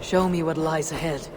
Show me what lies ahead.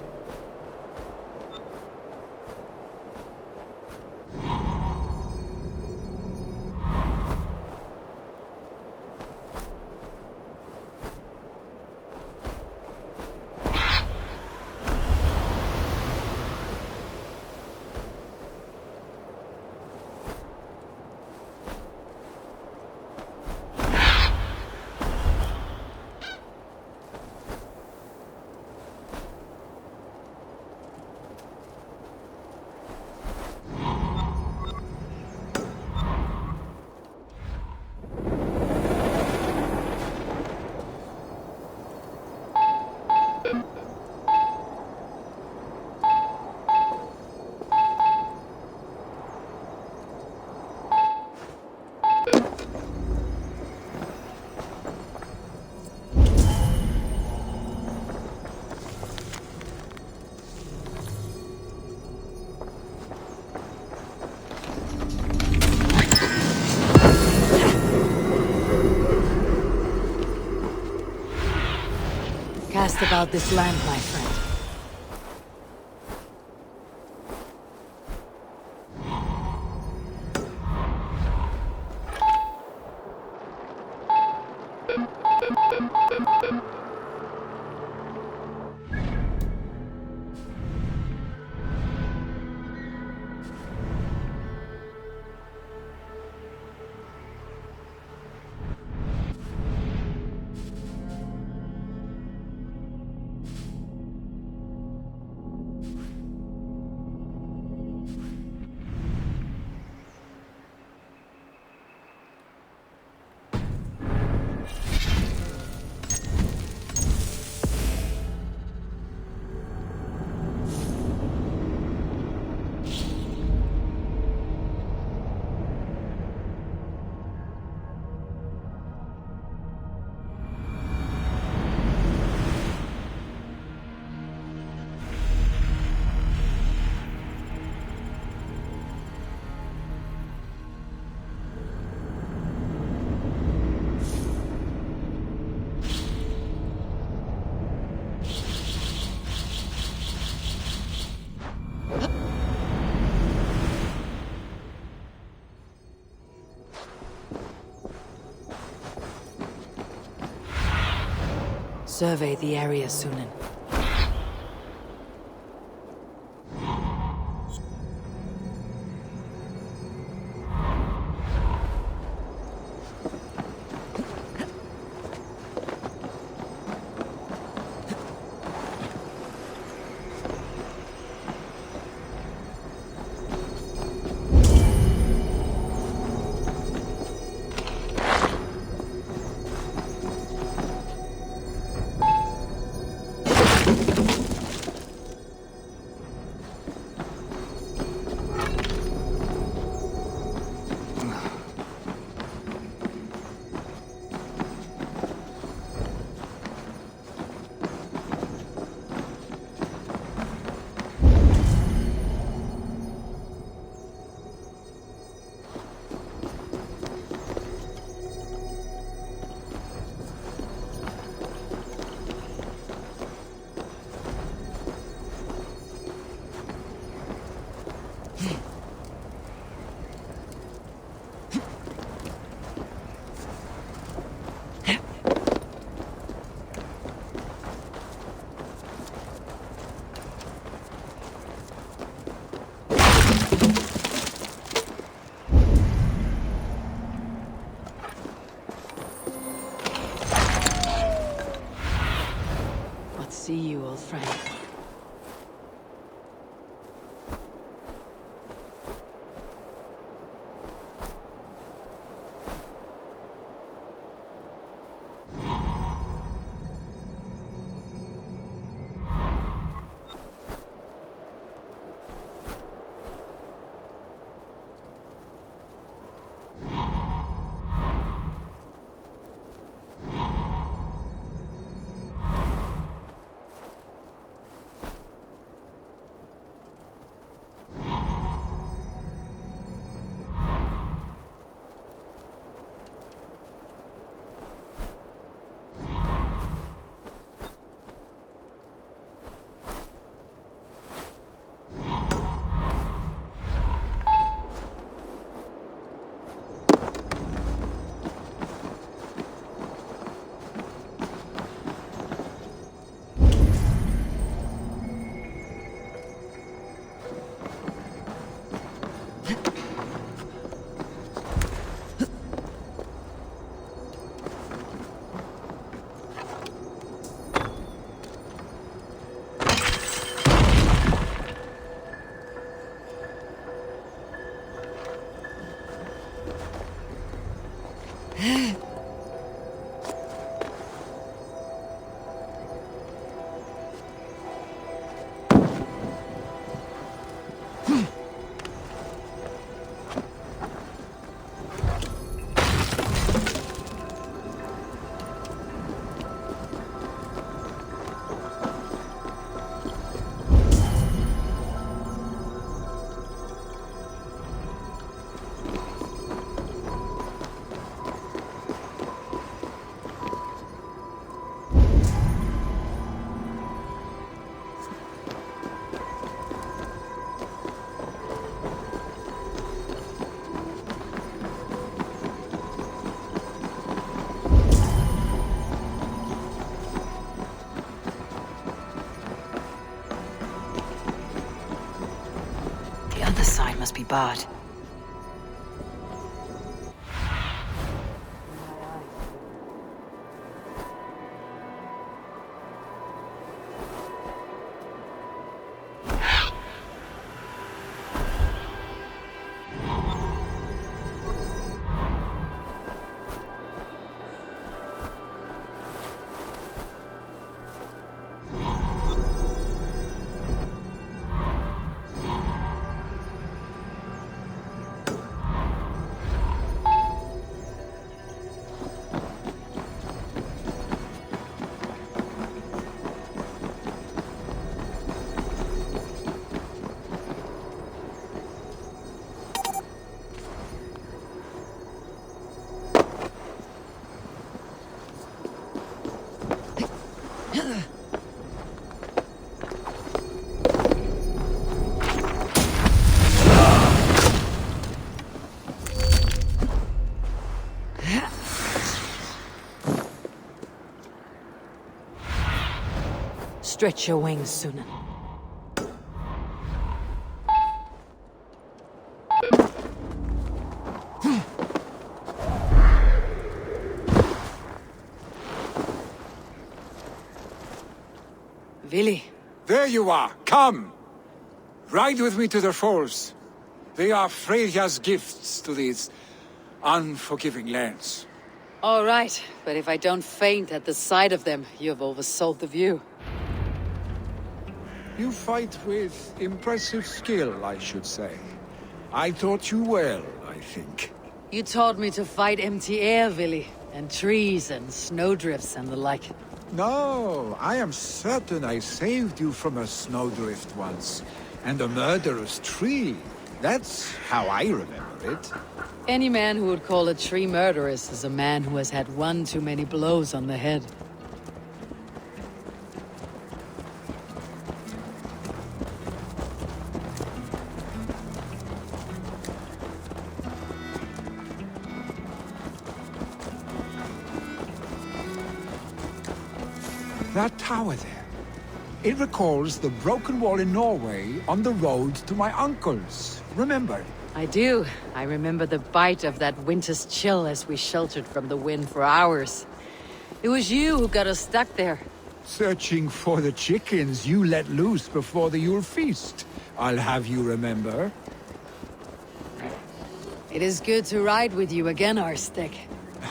Cast about this land, my friend. Survey the area, Sunan. See you, old friend. Must be bad. Stretch your wings, Sunan. Vili. There you are! Come! Ride with me to the falls. They are Freya's gifts to these unforgiving lands. All right, but if I don't faint at the sight of them, you've oversold the view. You fight with impressive skill, I should say. I taught you well, I think. You taught me to fight empty air, Vili, and trees and snowdrifts and the like. No, I am certain I saved you from a snowdrift once, and a murderous tree. That's how I remember it. Any man who would call a tree murderous is a man who has had one too many blows on the head. That tower there. It recalls the broken wall in Norway on the road to my uncle's. Remember? I do. I remember the bite of that winter's chill as we sheltered from the wind for hours. It was you who got us stuck there. Searching for the chickens you let loose before the Yule feast. I'll have you remember. It is good to ride with you again, Arstek.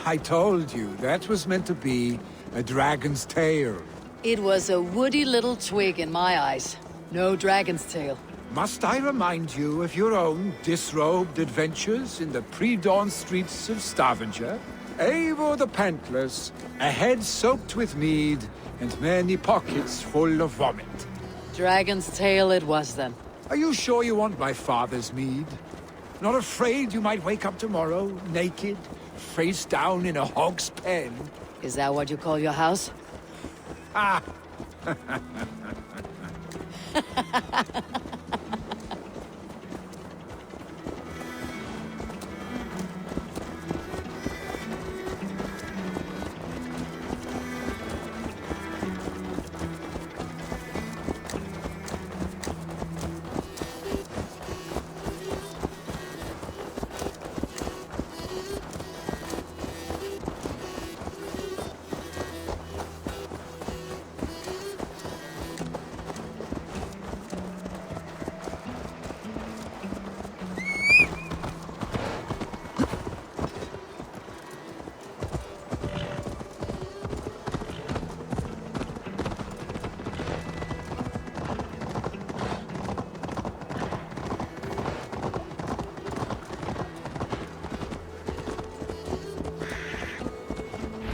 I told you, that was meant to be a dragon's tail. It was a woody little twig in my eyes. No dragon's tail. Must I remind you of your own disrobed adventures in the pre-dawn streets of Stavanger? Eivor the Pantless, a head soaked with mead, and many pockets full of vomit. Dragon's tail it was then. Are you sure you want my father's mead? Not afraid you might wake up tomorrow, naked, face down in a hog's pen? Is that what you call your house? Ah!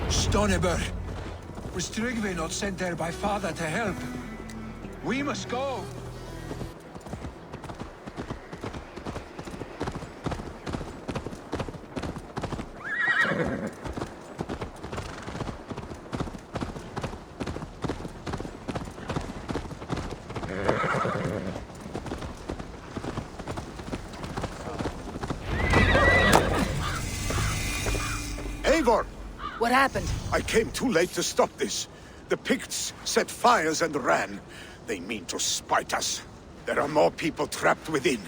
Stoneber, was Tryggve not sent there by father to help? We must go. Eivor! What happened? I came too late to stop this. The Picts set fires and ran. They mean to spite us. There are more people trapped within.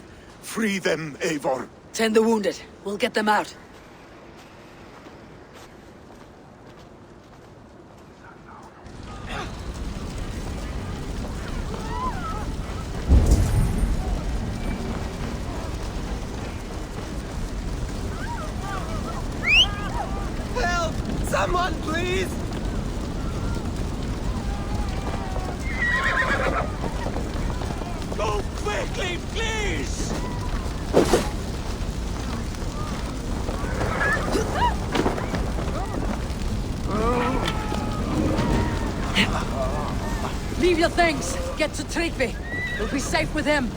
Free them, Eivor. Tend the wounded. We'll get them out. Help! Someone, please! Go quickly, please! Leave your things. Get to Tryggvi. We'll be safe with him.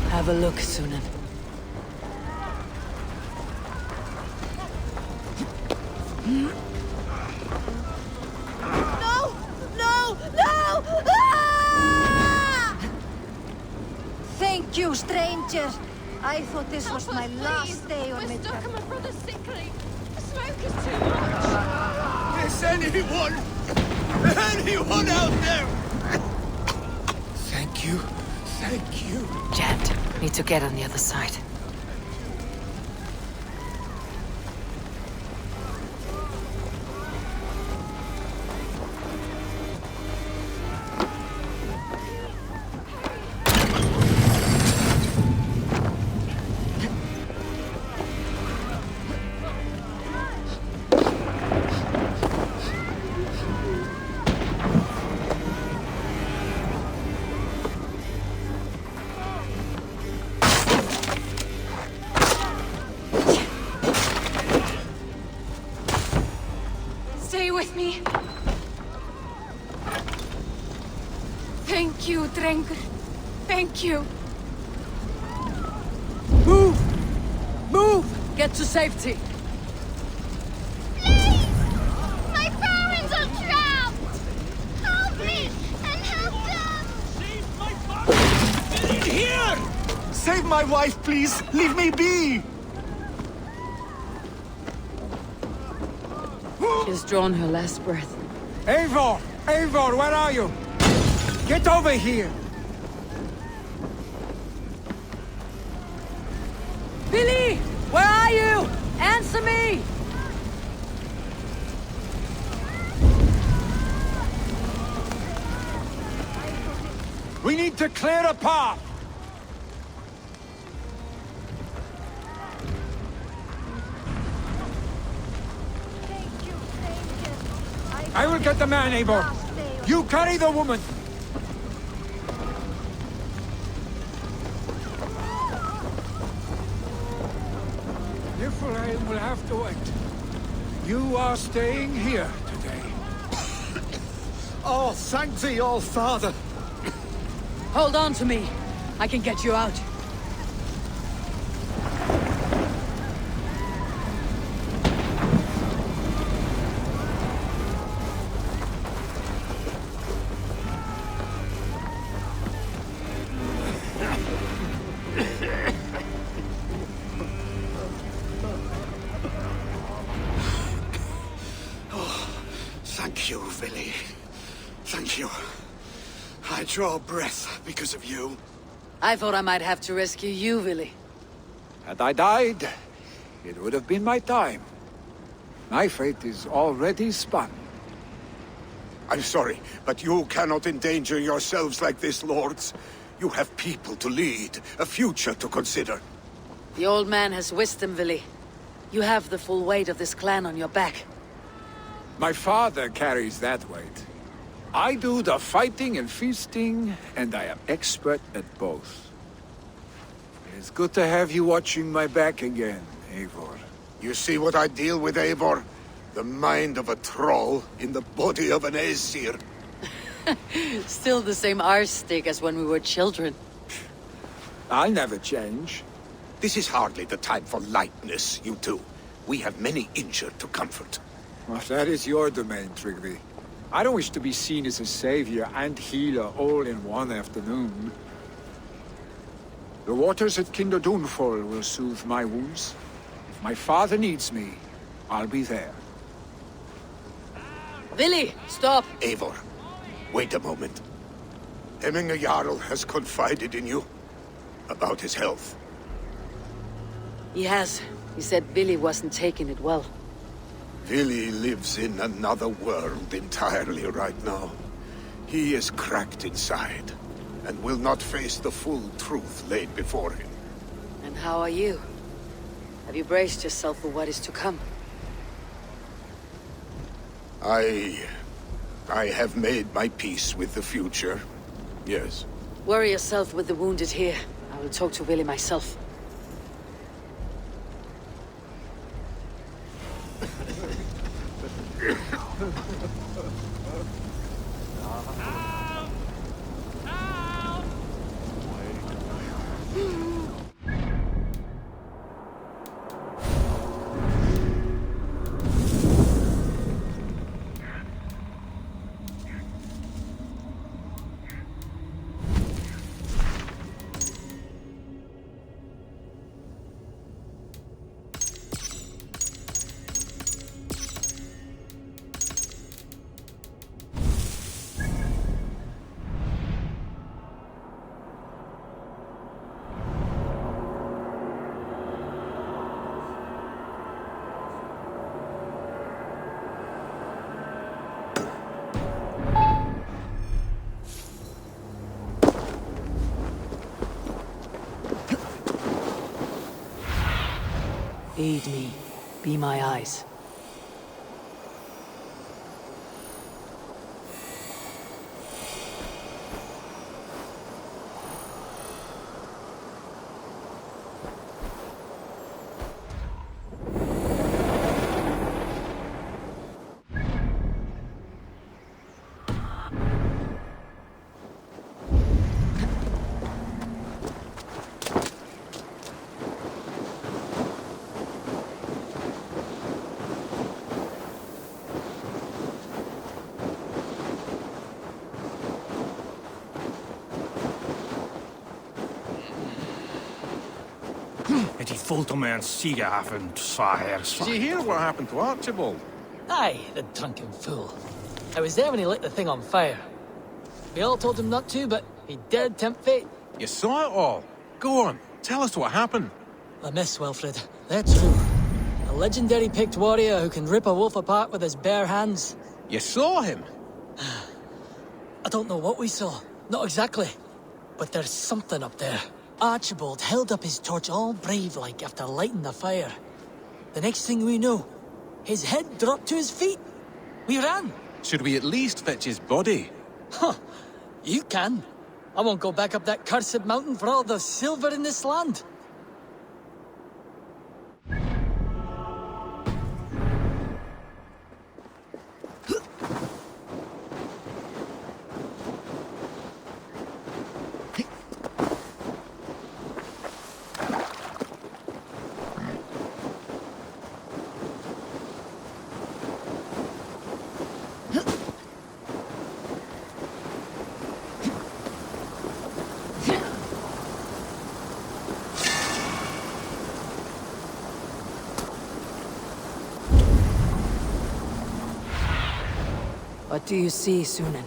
Have a look, Sunan. No! No! No! Ah! Thank you, stranger. I thought this was my last day on We're stuck Midgard. and my brother's sickly. The smoke is too much. Is anyone... anyone out there? Thank you. Thank you. Jammed. Need to get on the other side. Stay with me. Thank you, Drengur. Thank you. Move! Move! Get to safety. Please! My parents are trapped! Help me and help them! Here! Save my wife, please! Leave me be! She's drawn her last breath. Eivor! Eivor, where are you? Get over here! Billy! Where are you? Answer me! We need to clear a path! Thank you, stranger. I will get the man, Eivor. Last day on You carry the woman. Niflheim will have to wait. You are staying here today. Oh, thank thee, all father! Hold on to me. I can get you out. Thank you, Vili. Thank you. I draw breath because of you. I thought I might have to rescue you, Willy. Had I died, it would have been my time. My fate is already spun. I'm sorry, but you cannot endanger yourselves like this, lords. You have people to lead, a future to consider. The old man has wisdom, Willy. You have the full weight of this clan on your back. My father carries that weight. I do the fighting and feasting, and I am expert at both. It's good to have you watching my back again, Eivor. You see what I deal with, Eivor? The mind of a troll in the body of an Aesir. Still the same arse stick as when we were children. I'll never change. This is hardly the time for lightness, you two. We have many injured to comfort. Well, that is your domain, Tryggvi. I don't wish to be seen as a savior and healer all in one afternoon. The waters at Kinderdunfol will soothe my wounds. If My father needs me. I'll be there. Willy, stop! Eivor, wait a moment. Hemminger Jarl has confided in you about his health. He has. He said Willy wasn't taking it well. Vili lives in another world entirely right now. He is cracked inside, and will not face the full truth laid before him. And how are you? Have you braced yourself for what is to come? I have made my peace with the future. Yes. Worry yourself with the wounded here. I will talk to Willy myself. Aid me. Be my eyes. Het is vol te mijn ziegenavond, zwaaiers. Did you hear what happened to Archibald? Aye, the drunken fool. I was there when he lit the thing on fire. We all told him not to, but he dared tempt fate. You saw it all. Go on, tell us what happened. The miss, Wilfred. They're true. A legendary picked warrior who can rip a wolf apart with his bare hands. You saw him? I don't know what we saw. Not exactly. But there's something up there. Archibald held up his torch all brave-like after lighting the fire. The next thing we know, his head dropped to his feet. We ran. Should we at least fetch his body? Huh. You can. I won't go back up that cursed mountain for all the silver in this land. What do you see, Sunan?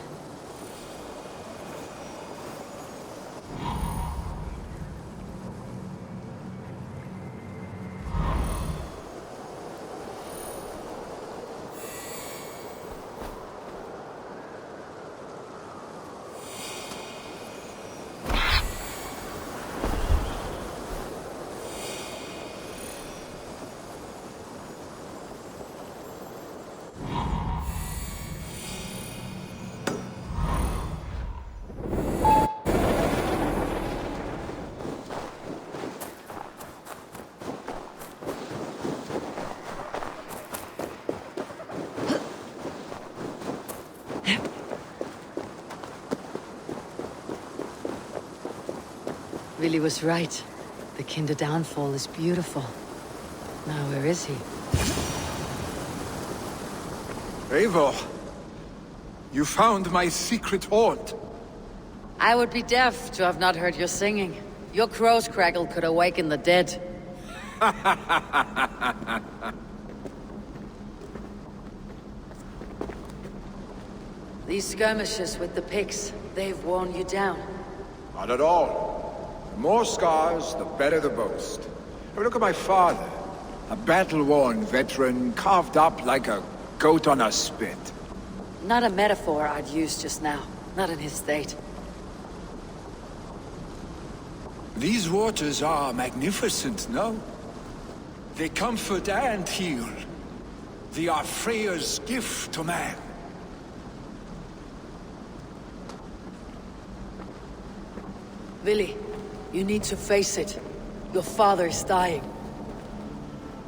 Willy was right. The Kinder downfall is beautiful. Now, where is he? Eivor, you found my secret haunt. I would be deaf to have not heard your singing. Your crow's crackle could awaken the dead. These skirmishes with the pigs, they've worn you down. Not at all. The more scars, the better the boast. I mean, look at my father. A battle-worn veteran, carved up like a goat on a spit. Not a metaphor I'd use just now. Not in his state. These waters are magnificent, no? They comfort and heal. They are Freya's gift to man. Willi, you need to face it. Your father is dying.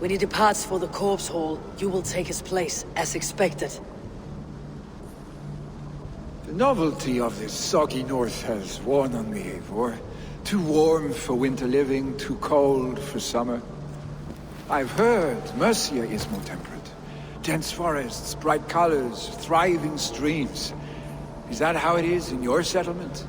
When he departs for the corpse hall, you will take his place, as expected. The novelty of this soggy north has worn on me, Eivor. Too warm for winter living, too cold for summer. I've heard Mercia is more temperate. Dense forests, bright colors, thriving streams. Is that how it is in your settlement?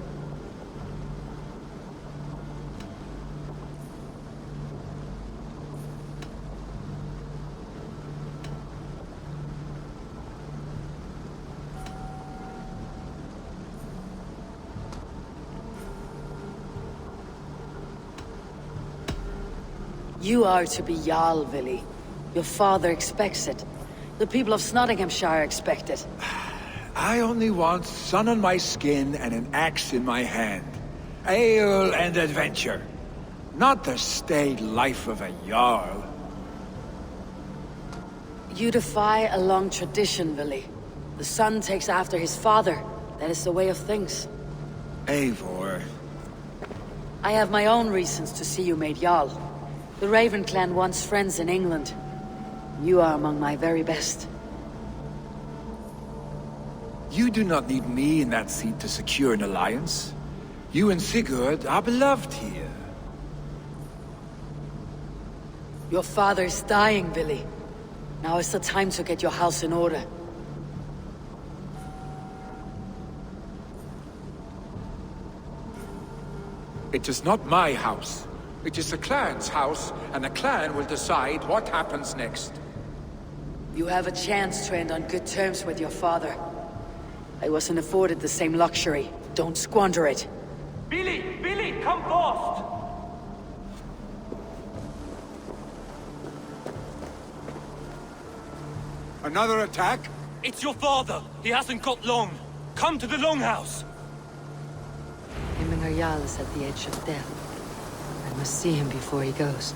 You are to be Jarl, Willi. Your father expects it. The people of Nottinghamshire expect it. I only want sun on my skin and an axe in my hand. Ale and adventure. Not the staid life of a Jarl. You defy a long tradition, Willi. The son takes after his father. That is the way of things. Eivor. I have my own reasons to see you made Jarl. The Raven clan wants friends in England. You are among my very best. You do not need me in that seat to secure an alliance. You and Sigurd are beloved here. Your father is dying, Willi. Now is the time to get your house in order. It is not my house. It is the clan's house, and the clan will decide what happens next. You have a chance to end on good terms with your father. I wasn't afforded the same luxury. Don't squander it. Billy, come fast! Another attack? It's your father. He hasn't got long. Come to the longhouse. Himmingar Jarl is at the edge of death. I must see him before he goes.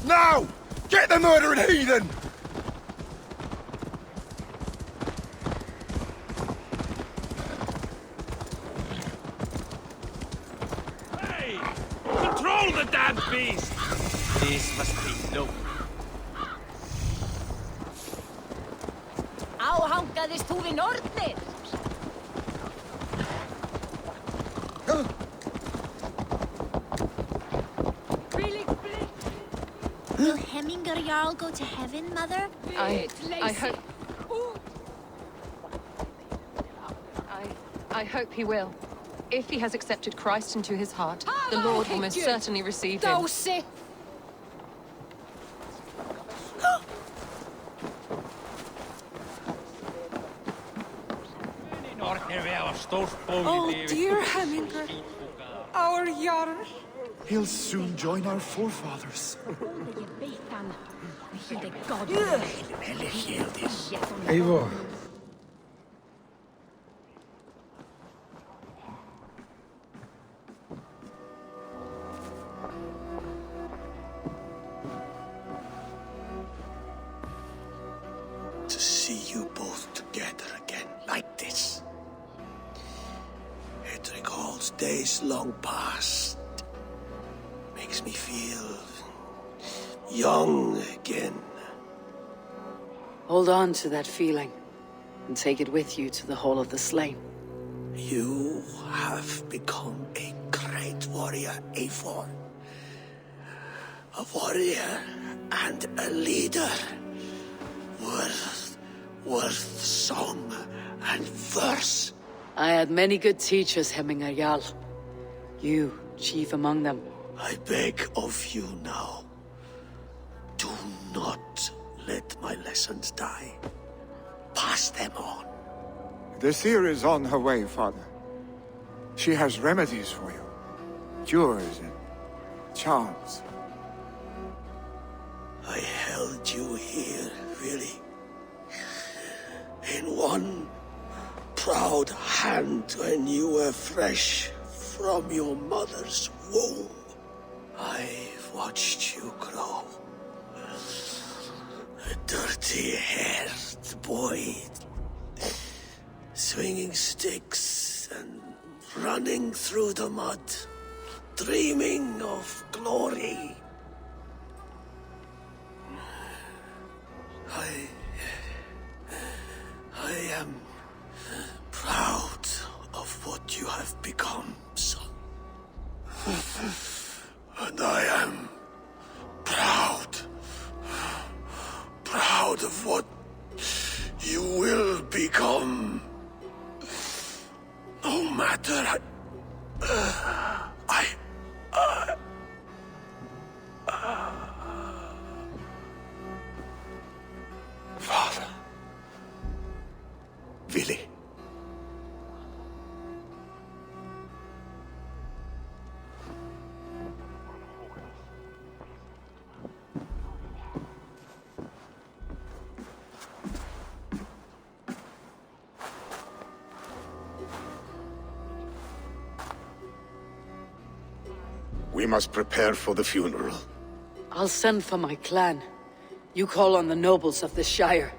Now! Get the murdering heathen! Hey! Control the damn beast! This must be no. Áhangaðist þú við nornir? Will Hemminger Jarl go to heaven, Mother? I hope... I hope he will. If he has accepted Christ into his heart, the Lord will most certainly receive him. Oh, dear Hemminger. Our Jarl. He'll soon join our forefathers. Eivor. To see you both together again like this. It recalls days long past. Makes me feel young again. Hold on to that feeling, and take it with you to the Hall of the Slain. You have become a great warrior, Eivor. A warrior and a leader. Worth song and verse. I had many good teachers, Hemminger Jarl. You, chief among them. I beg of you now, do not let my lessons die. Pass them on. The seer is on her way, Father. She has remedies for you. Cures and charms. I held you here, really. In one proud hand when you were fresh from your mother's womb. I've watched you grow. A dirty-haired boy, swinging sticks and running through the mud, dreaming of glory. I am proud of what you have become, son. And I am proud of what you will become. No matter Father. Vili. We must prepare for the funeral. I'll send for my clan. You call on the nobles of the Shire.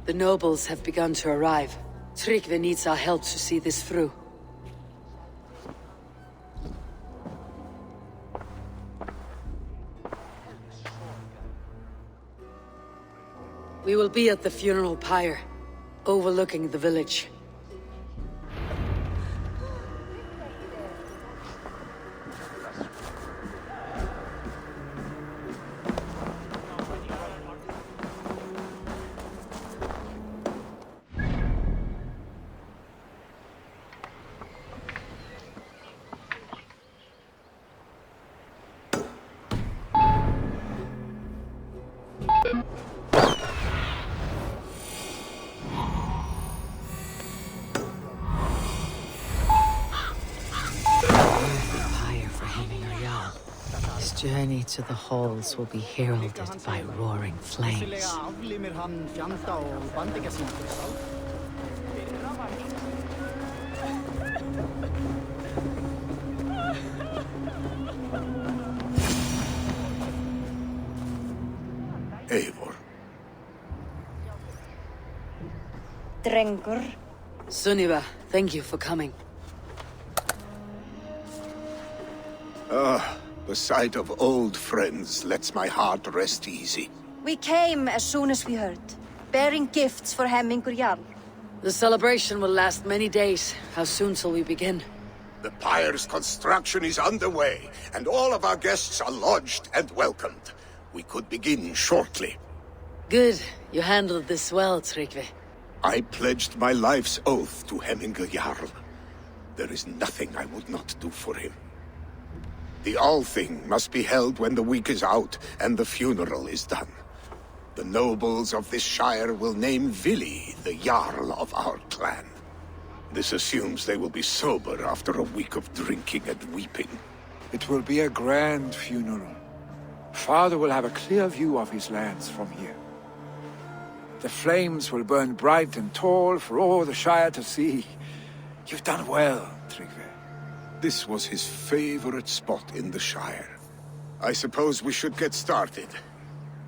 The nobles have begun to arrive. Tryggvi needs our help to see this through. We will be at the funeral pyre, overlooking the village. Journey to the halls will be heralded by roaring flames. Eivor. Drengur. Sunniva, thank you for coming. The sight of old friends lets my heart rest easy. We came as soon as we heard, bearing gifts for Hemmingur Jarl. The celebration will last many days. How soon shall we begin? The pyre's construction is underway, and all of our guests are lodged and welcomed. We could begin shortly. Good. You handled this well, Tryggvi. I pledged my life's oath to Hemmingur Jarl. There is nothing I would not do for him. The Althing must be held when the week is out and the funeral is done. The nobles of this shire will name Vili the Jarl of our clan. This assumes they will be sober after a week of drinking and weeping. It will be a grand funeral. Father will have a clear view of his lands from here. The flames will burn bright and tall for all the Shire to see. You've done well, Tryggvi. This was his favorite spot in the Shire. I suppose we should get started.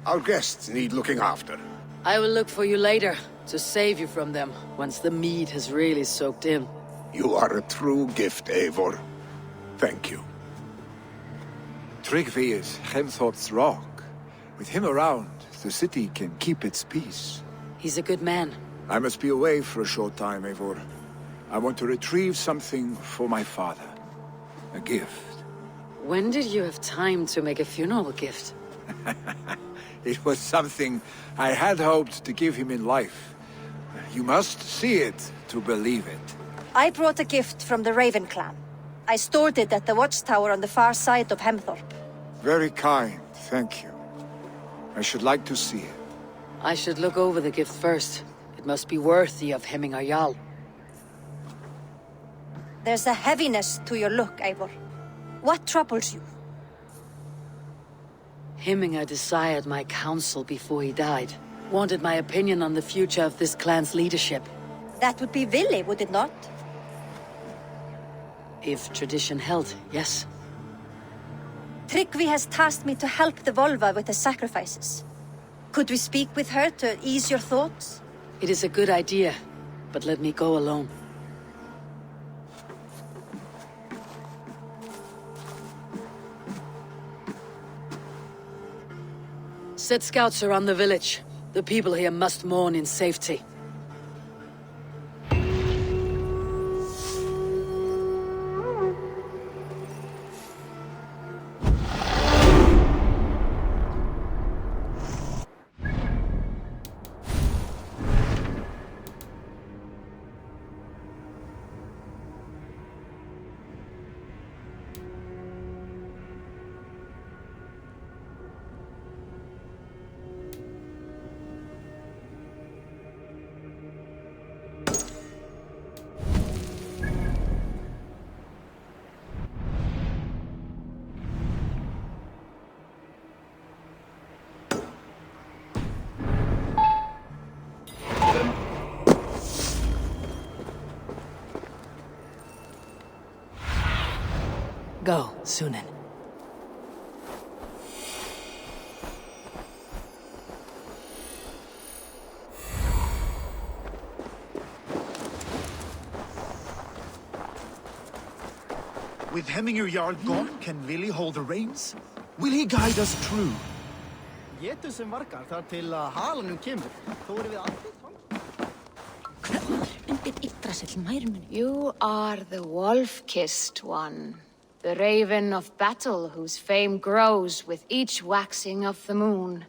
Our guests need looking after. I will look for you later, to save you from them, once the mead has really soaked in. You are a true gift, Eivor. Thank you. Tryggvi is Hemthorp's rock. With him around, the city can keep its peace. He's a good man. I must be away for a short time, Eivor. I want to retrieve something for my father. A gift. When did you have time to make a funeral gift? It was something I had hoped to give him in life. You must see it to believe it. I brought a gift from the Raven clan. I stored it at the watchtower on the far side of Hemthorpe. Very kind, thank you. I should like to see it. I should look over the gift first. It must be worthy of Hemmingar Jarl. There's a heaviness to your look, Eivor. What troubles you? Hemmingar desired my counsel before he died. Wanted my opinion on the future of this clan's leadership. That would be Vili, would it not? If tradition held, yes. Tryggvi has tasked me to help the Volva with the sacrifices. Could we speak with her to ease your thoughts? It is a good idea, but let me go alone. Set scouts around the village. The people here must mourn in safety. Go, Sunan. With Hemmingar Jarl gone, can Vili hold the reins? Will he guide us true? Getur sem vargar þar til að halanum kemur. Þó erum við allir You are the wolf-kissed one. The raven of battle whose fame grows with each waxing of the moon.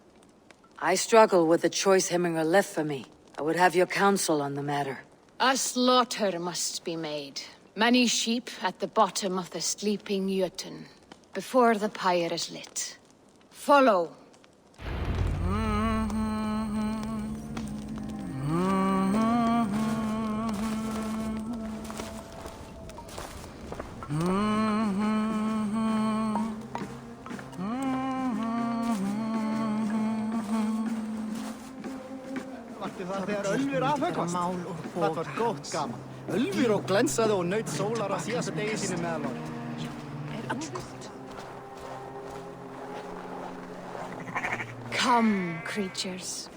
I struggle with the choice Hemmingar left for me. I would have your counsel on the matter. A slaughter must be made. Many sheep at the bottom of the sleeping Jötun, before the pyre is lit. Follow. Þegar Ölfur afhöggvast. Það var gott gaman. Ölfur og glensaði og naut sólar á síðasta degi sínu meðal Come, creatures.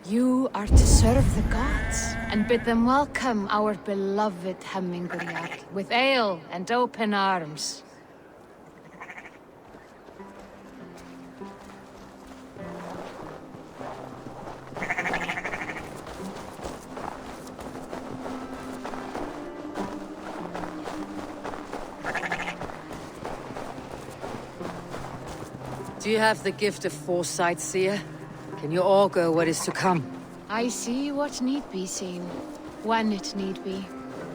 You are to serve the gods, and bid them welcome our beloved Hemmingar Jarl with ale and open arms. Do you have the gift of foresight, seer? Can you augur what is to come? I see what need be seen, when it need be.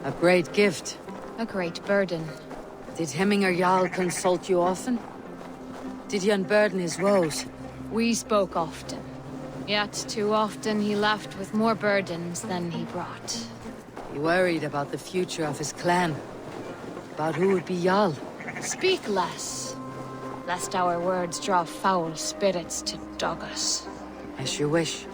A great gift. A great burden. Did Hemmingar Jarl consult you often? Did he unburden his woes? We spoke often. Yet too often he left with more burdens than he brought. He worried about the future of his clan. About who would be Jarl. Speak less. lest our words draw foul spirits to dog us. As you wish.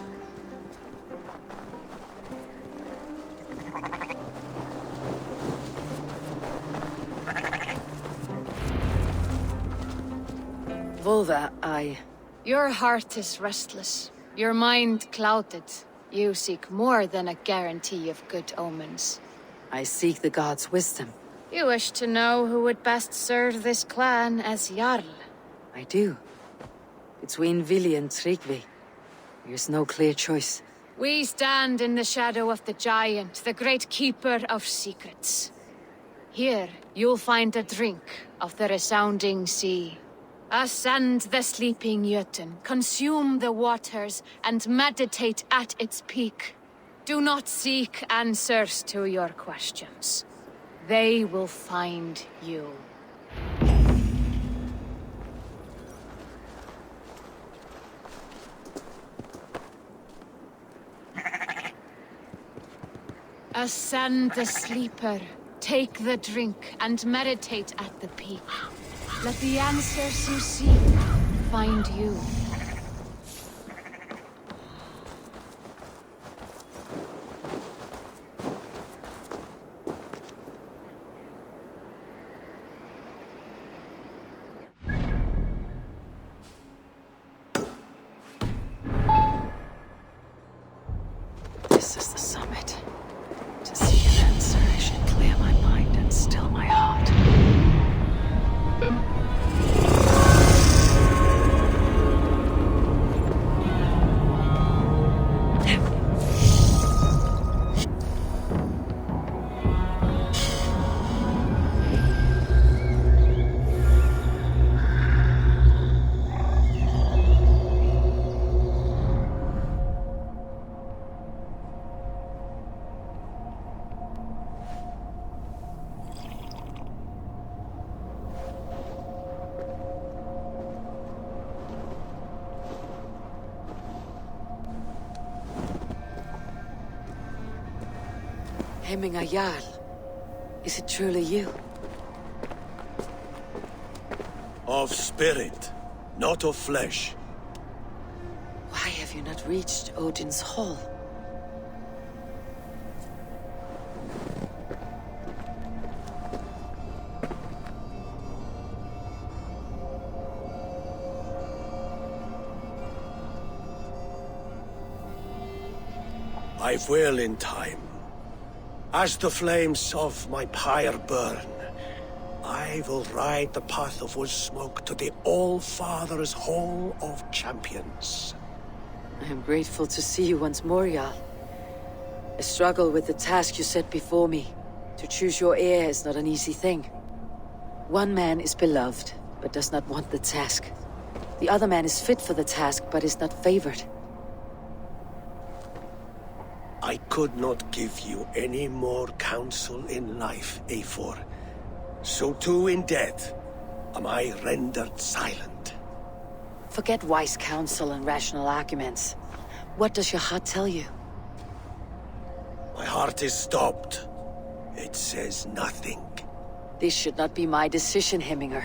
Volva, Your heart is restless. Your mind clouded. You seek more than a guarantee of good omens. I seek the gods' wisdom. You wish to know who would best serve this clan as Jarl. I do. Between Vili and Tryggvi, there's no clear choice. We stand in the shadow of the giant, the great keeper of secrets. Here, you'll find a drink of the resounding sea. Ascend the sleeping Jötun, consume the waters, and meditate at its peak. Do not seek answers to your questions. They will find you. Ascend the sleeper, take the drink, and meditate at the peak. Let the answers you seek find you. This is the summit. To seek an answer, I should clear my mind and still my heart. Hemminger Jarl, is it truly you? Of spirit, not of flesh. Why have you not reached Odin's Hall? I will in time. As the flames of my pyre burn, I will ride the path of wood smoke to the All-Father's Hall of Champions. I am grateful to see you once more, Jarl. I struggle with the task you set before me. To choose your heir is not an easy thing. One man is beloved, but does not want the task. The other man is fit for the task, but is not favored. I could not give you any more counsel in life, Eivor. So too in death am I rendered silent. Forget wise counsel and rational arguments. What does your heart tell you? My heart is stopped. It says nothing. This should not be my decision, Hemminger.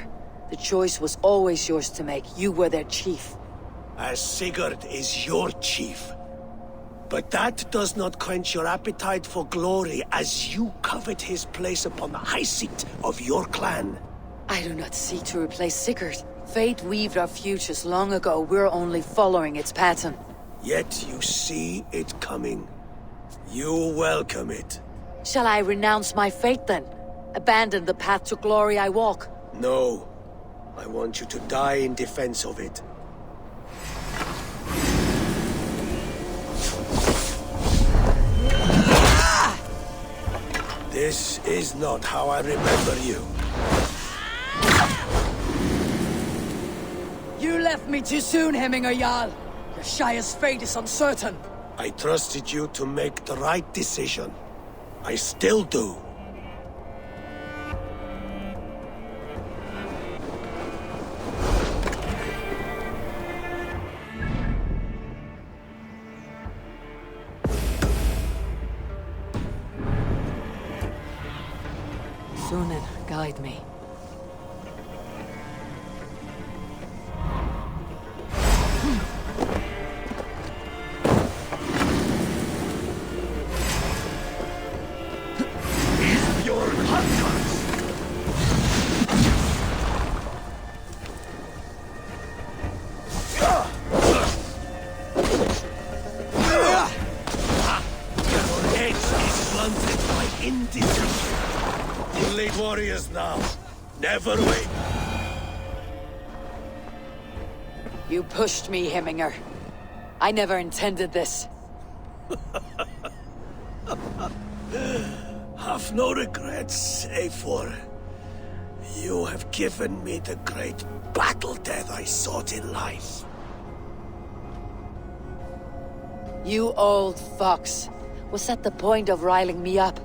The choice was always yours to make. You were their chief. As Sigurd is your chief. But that does not quench your appetite for glory as you covet his place upon the high seat of your clan. I do not seek to replace Sigurd. Fate weaved our futures long ago. We're only following its pattern. Yet you see it coming. You welcome it. Shall I renounce my fate then? Abandon the path to glory I walk? No. I want you to die in defense of it. This is not how I remember you. You left me too soon, Hemminger Jarl. Your Shire's fate is uncertain. I trusted you to make the right decision. I still do. Sunan, guide me. lead warriors now. Never wait. You pushed me, Hemminger. I never intended this. Have no regrets, save for you have given me the great battle death I sought in life. You old fox. Was that the point of riling me up?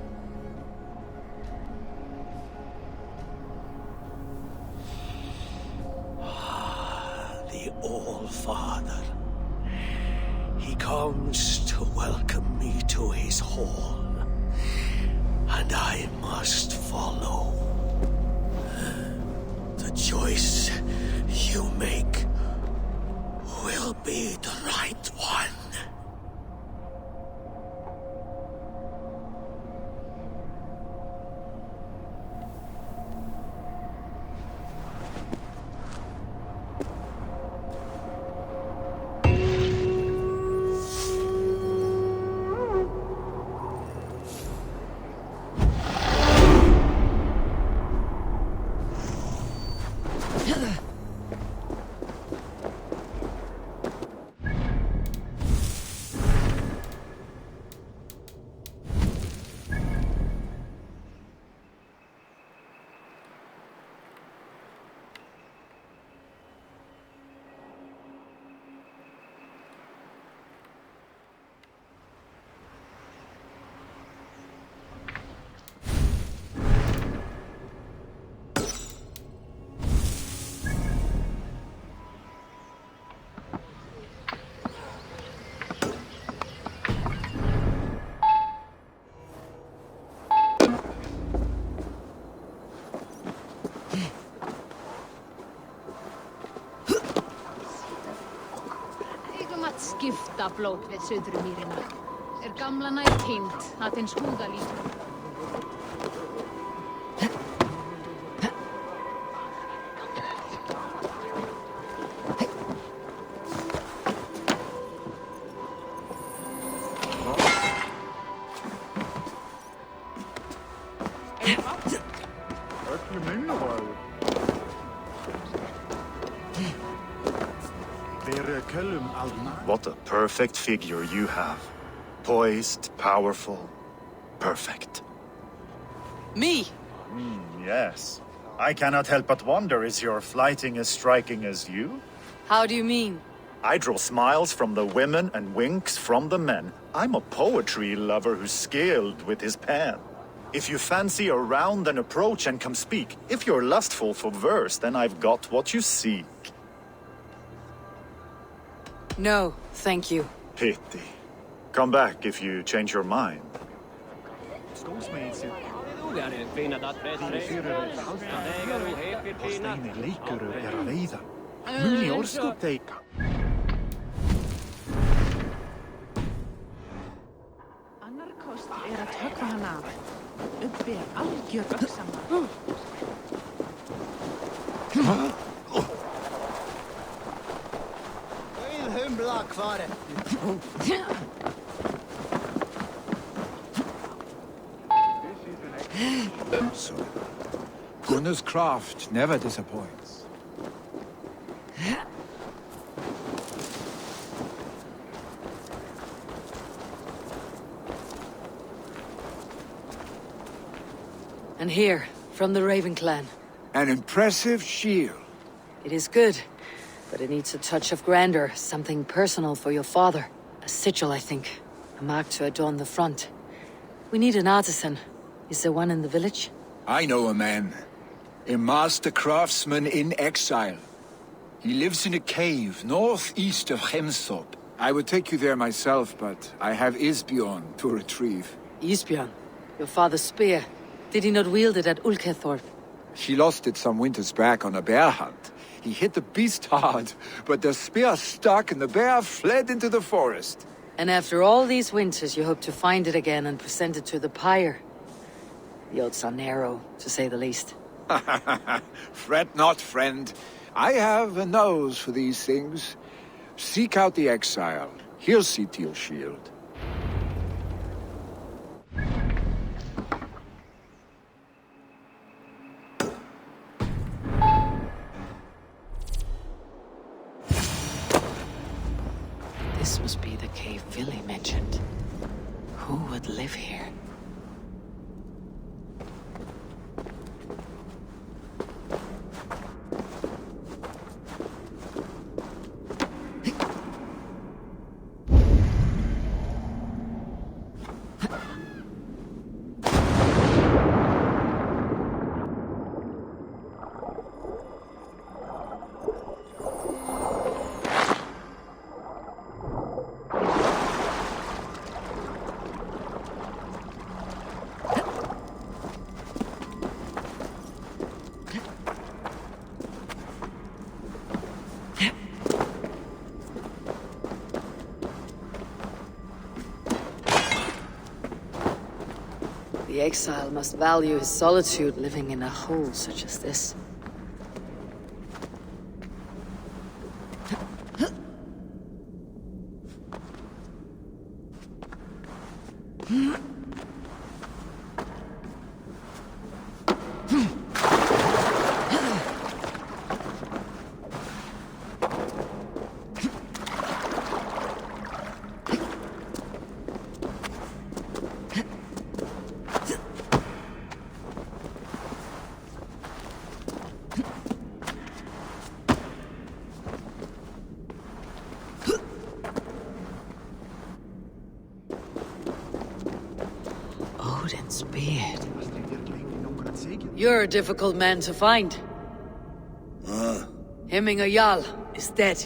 The All-Father. He comes to welcome me to his hall. And I must follow. The choice you make will be the right one. Skipta blót við Suðurmýrina. Gamla nær týnd að hins húða lítur. What a perfect figure you have. Poised, powerful, perfect. Me? Yes. I cannot help but wonder, is your flighting as striking as you? How do you mean? I draw smiles from the women and winks from the men. I'm a poetry lover who's skilled with his pen. If you fancy a round, then approach and come speak. If you're lustful for verse, then I've got what you seek. No, thank you. Pity. Come back if you change your mind. Annar kost að höggva hann af. Uppi algjör öxamma. Gunnar's craft never disappoints. And here, from the Raven clan. An impressive shield. It is good, but it needs a touch of grandeur, something personal for your father. A sigil, I think. A mark to adorn the front. We need an artisan. Is there one in the village? I know a man. A master craftsman in exile. He lives in a cave northeast of Hemthorpe. I would take you there myself, but I have Isbjorn to retrieve. Isbjorn? Your father's spear. Did he not wield it at Ulkethorpe? He lost it some winters back on a bear hunt. He hit the beast hard, but the spear stuck and the bear fled into the forest. And after all these winters, you hope to find it again and present it to the pyre. The odds are narrow, to say the least. Fret not, friend. I have a nose for these things. Seek out the exile. He'll see to your shield. must be the cave Villy mentioned. Who would live here? The exile must value his solitude living in a hole such as this. Odin's beard. You're a difficult man to find. Hemminger Jarl is dead.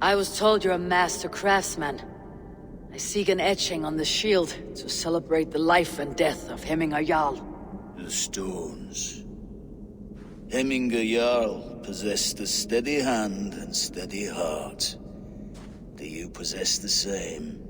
I was told you're a master craftsman. I seek an etching on the shield to celebrate the life and death of Hemminger Jarl. The stones. Hemminger Jarl possessed a steady hand and steady heart. Do you possess the same?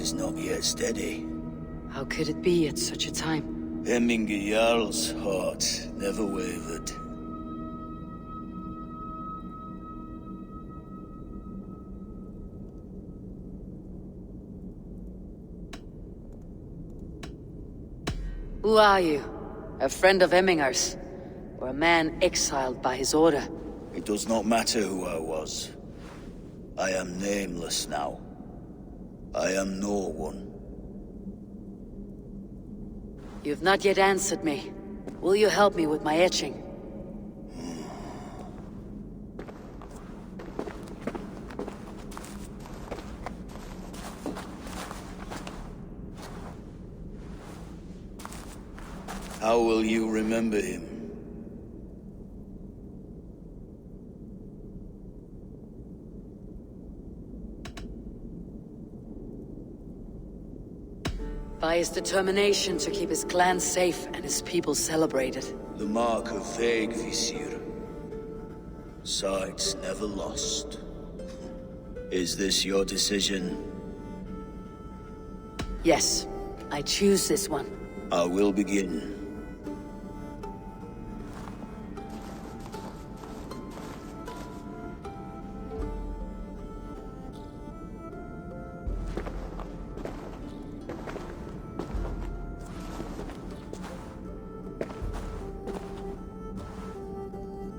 Is not yet steady. How could it be at such a time? Hemminger Jarl's heart never wavered. Who are you? A friend of Hemminger's? Or a man exiled by his order? It does not matter who I was. I am nameless now. I am no one. You've not yet answered me. Will you help me with my etching? How will you remember him? By his determination to keep his clan safe and his people celebrated. The mark of Vegvisir. Sights never lost. Is this your decision? Yes, I choose this one. I will begin.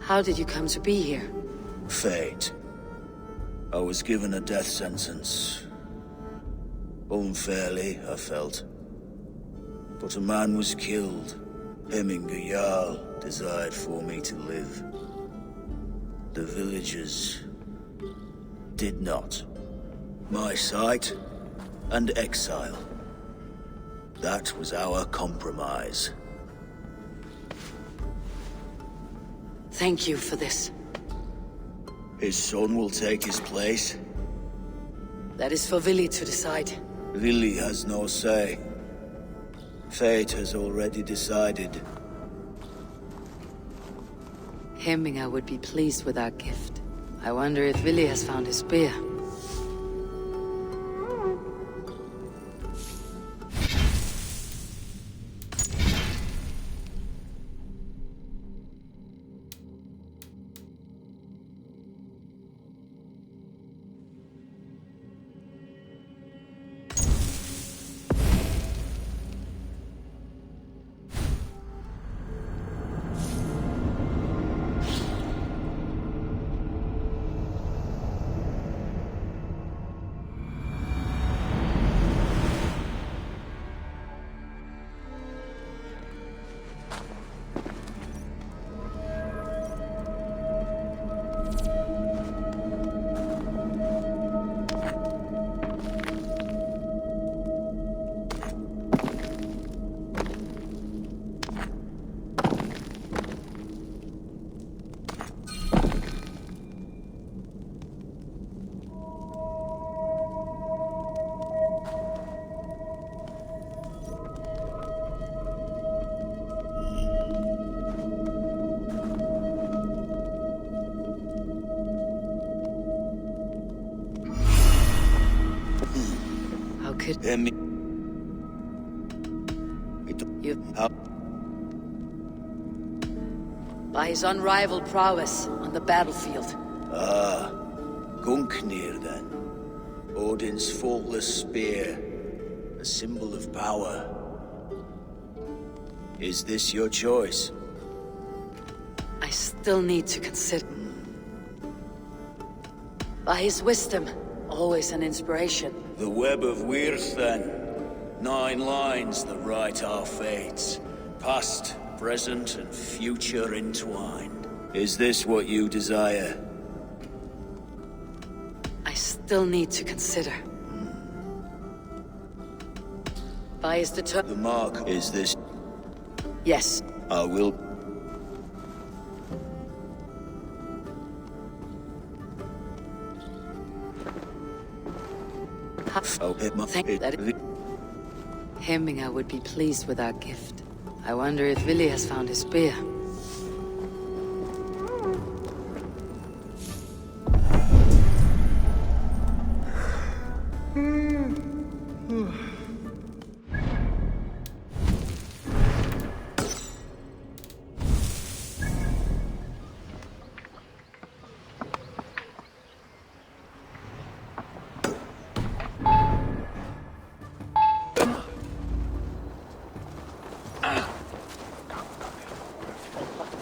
How did you come to be here? Fate. I was given a death sentence. Unfairly, I felt. But a man was killed. Hemminger Jarl desired for me to live. The villagers did not. My sight and exile. That was our compromise. Thank you for this. His son will take his place. That is for Vili to decide. Vili has no say. Fate has already decided. Hemminger would be pleased with our gift. I wonder if Vili has found his spear. By his unrivaled prowess on the battlefield. Ah, Gungnir then. Odin's faultless spear, a symbol of power. Is this your choice? I still need to consider. By his wisdom, always an inspiration. The web of Wirth then. 9 lines that write our fates. Past, present, and future entwined. Is this what you desire? I still need to consider. By his The mark, is this? Yes. I will... Hemminger would be pleased with our gift. I wonder if Vili has found his spear.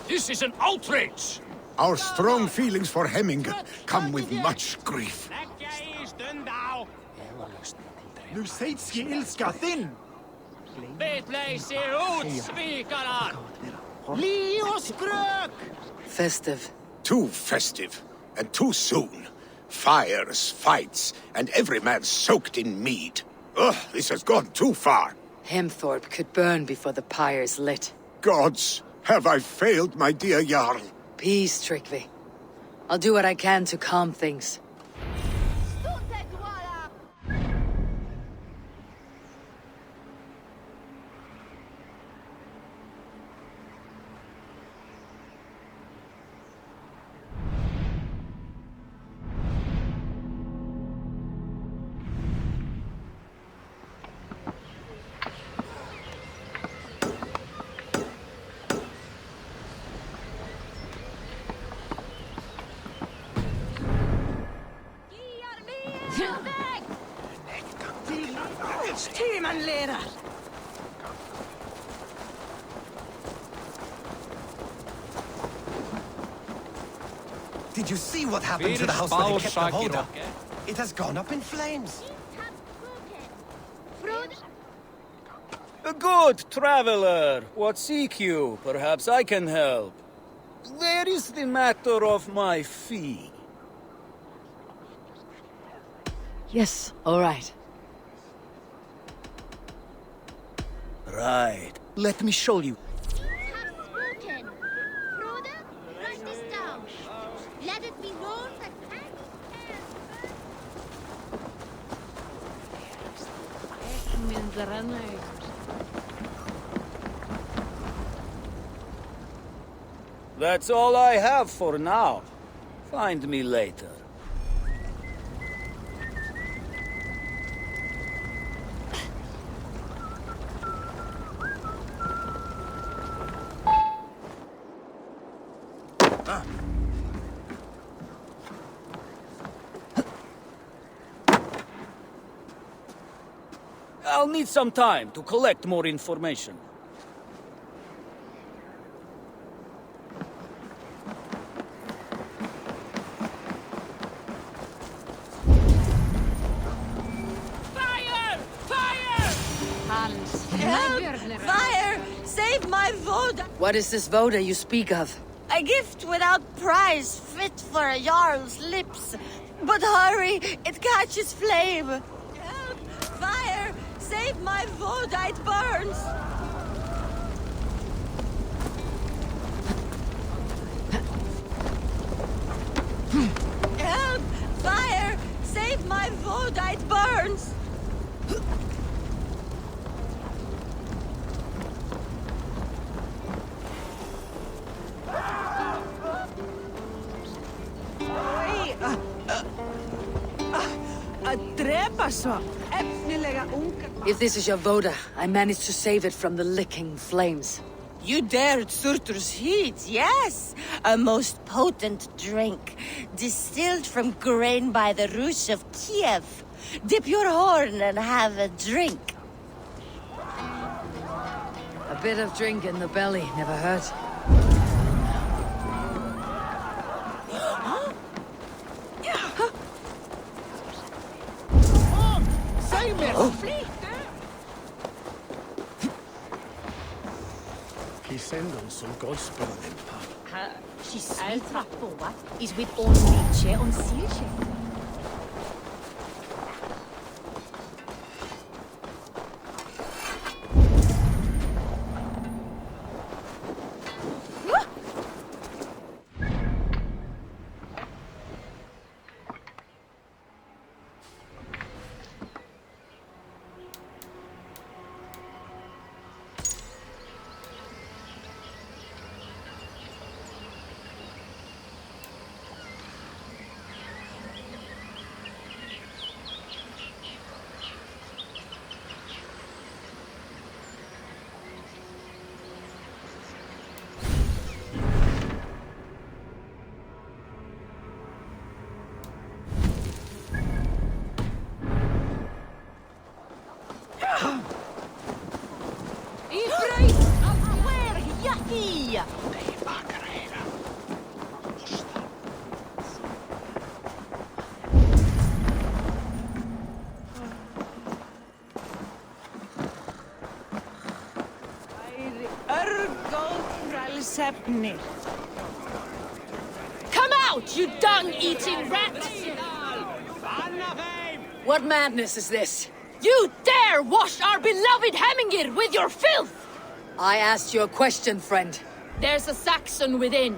This is an outrage! Our strong feelings for Hemminger come with much grief. Nu sägs ge ilska thinn! Betleysi ut, svikarar! Festive. Too festive, and too soon. Fires, fights, and every man soaked in mead. Ugh, this has gone too far. Hemthorpe could burn before the pyre is lit. Gods, have I failed my dear Jarl? Peace, Tryggvi. I'll do what I can to calm things. Leder! Did you see what happened to the house where they kept the Voda? It has gone up in flames. A good traveler. What seek you? Perhaps I can help. Where is the matter of my fee? Yes, all right. Right. Let me show you. Spoken. Frodo, write this down. Let it be known that That's all I have for now. Find me later. I'll need some time to collect more information. Fire! Fire! Help! Fire! Save my Voda! What is this Voda you speak of? A gift without price, fit for a Jarl's lips. But hurry, it catches flame. Help! Fire! Save my Voda, it burns! Help! Fire! Save my Voda, it burns! If this is your Voda, I managed to save it from the licking flames. You dared Surtur's heat, yes! A most potent drink, distilled from grain by the Rus of Kiev. Dip your horn and have a drink. A bit of drink in the belly never hurt. Sendon som gospel limpa. She's sweet forward is with on nature on Silje. Come out, you dung-eating rat! What madness is this? You dare wash our beloved Hemingir with your filth! I asked you a question, friend. There's a Saxon within.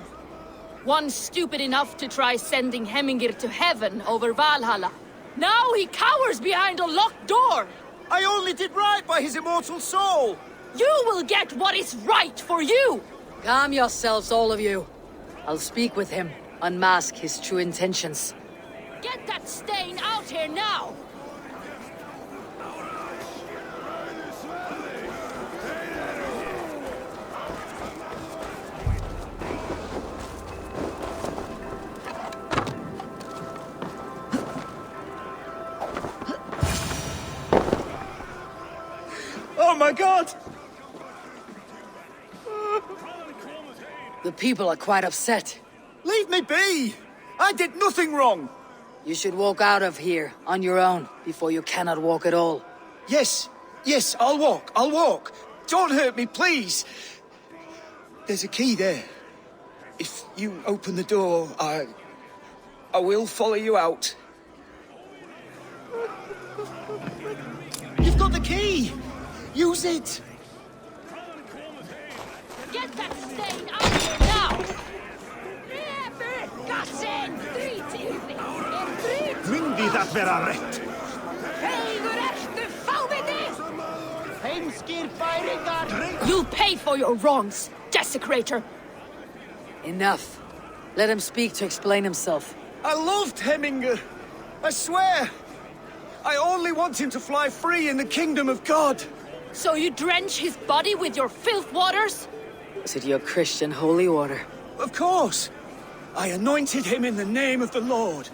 One stupid enough to try sending Hemingir to heaven over Valhalla. Now he cowers behind a locked door! I only did right by his immortal soul! You will get what is right for you! Calm yourselves, all of you. I'll speak with him, unmask his true intentions. Get that stain out here now! Oh my god! The people are quite upset. Leave me be! I did nothing wrong! You should walk out of here on your own before you cannot walk at all. Yes, I'll walk. Don't hurt me, please. There's a key there. If you open the door, I will follow you out. You've got the key! Use it! Get that stain out of here now! Gassen! Myndi that vera rätt? Heigur ertu fáviti! Heimskir færingar! You'll pay for your wrongs, desecrator! Enough. Let him speak to explain himself. I loved Hemminger. I swear. I only want him to fly free in the kingdom of God. So you drench his body with your filth waters? Is it your Christian holy order? Of course. I anointed him in the name of the Lord.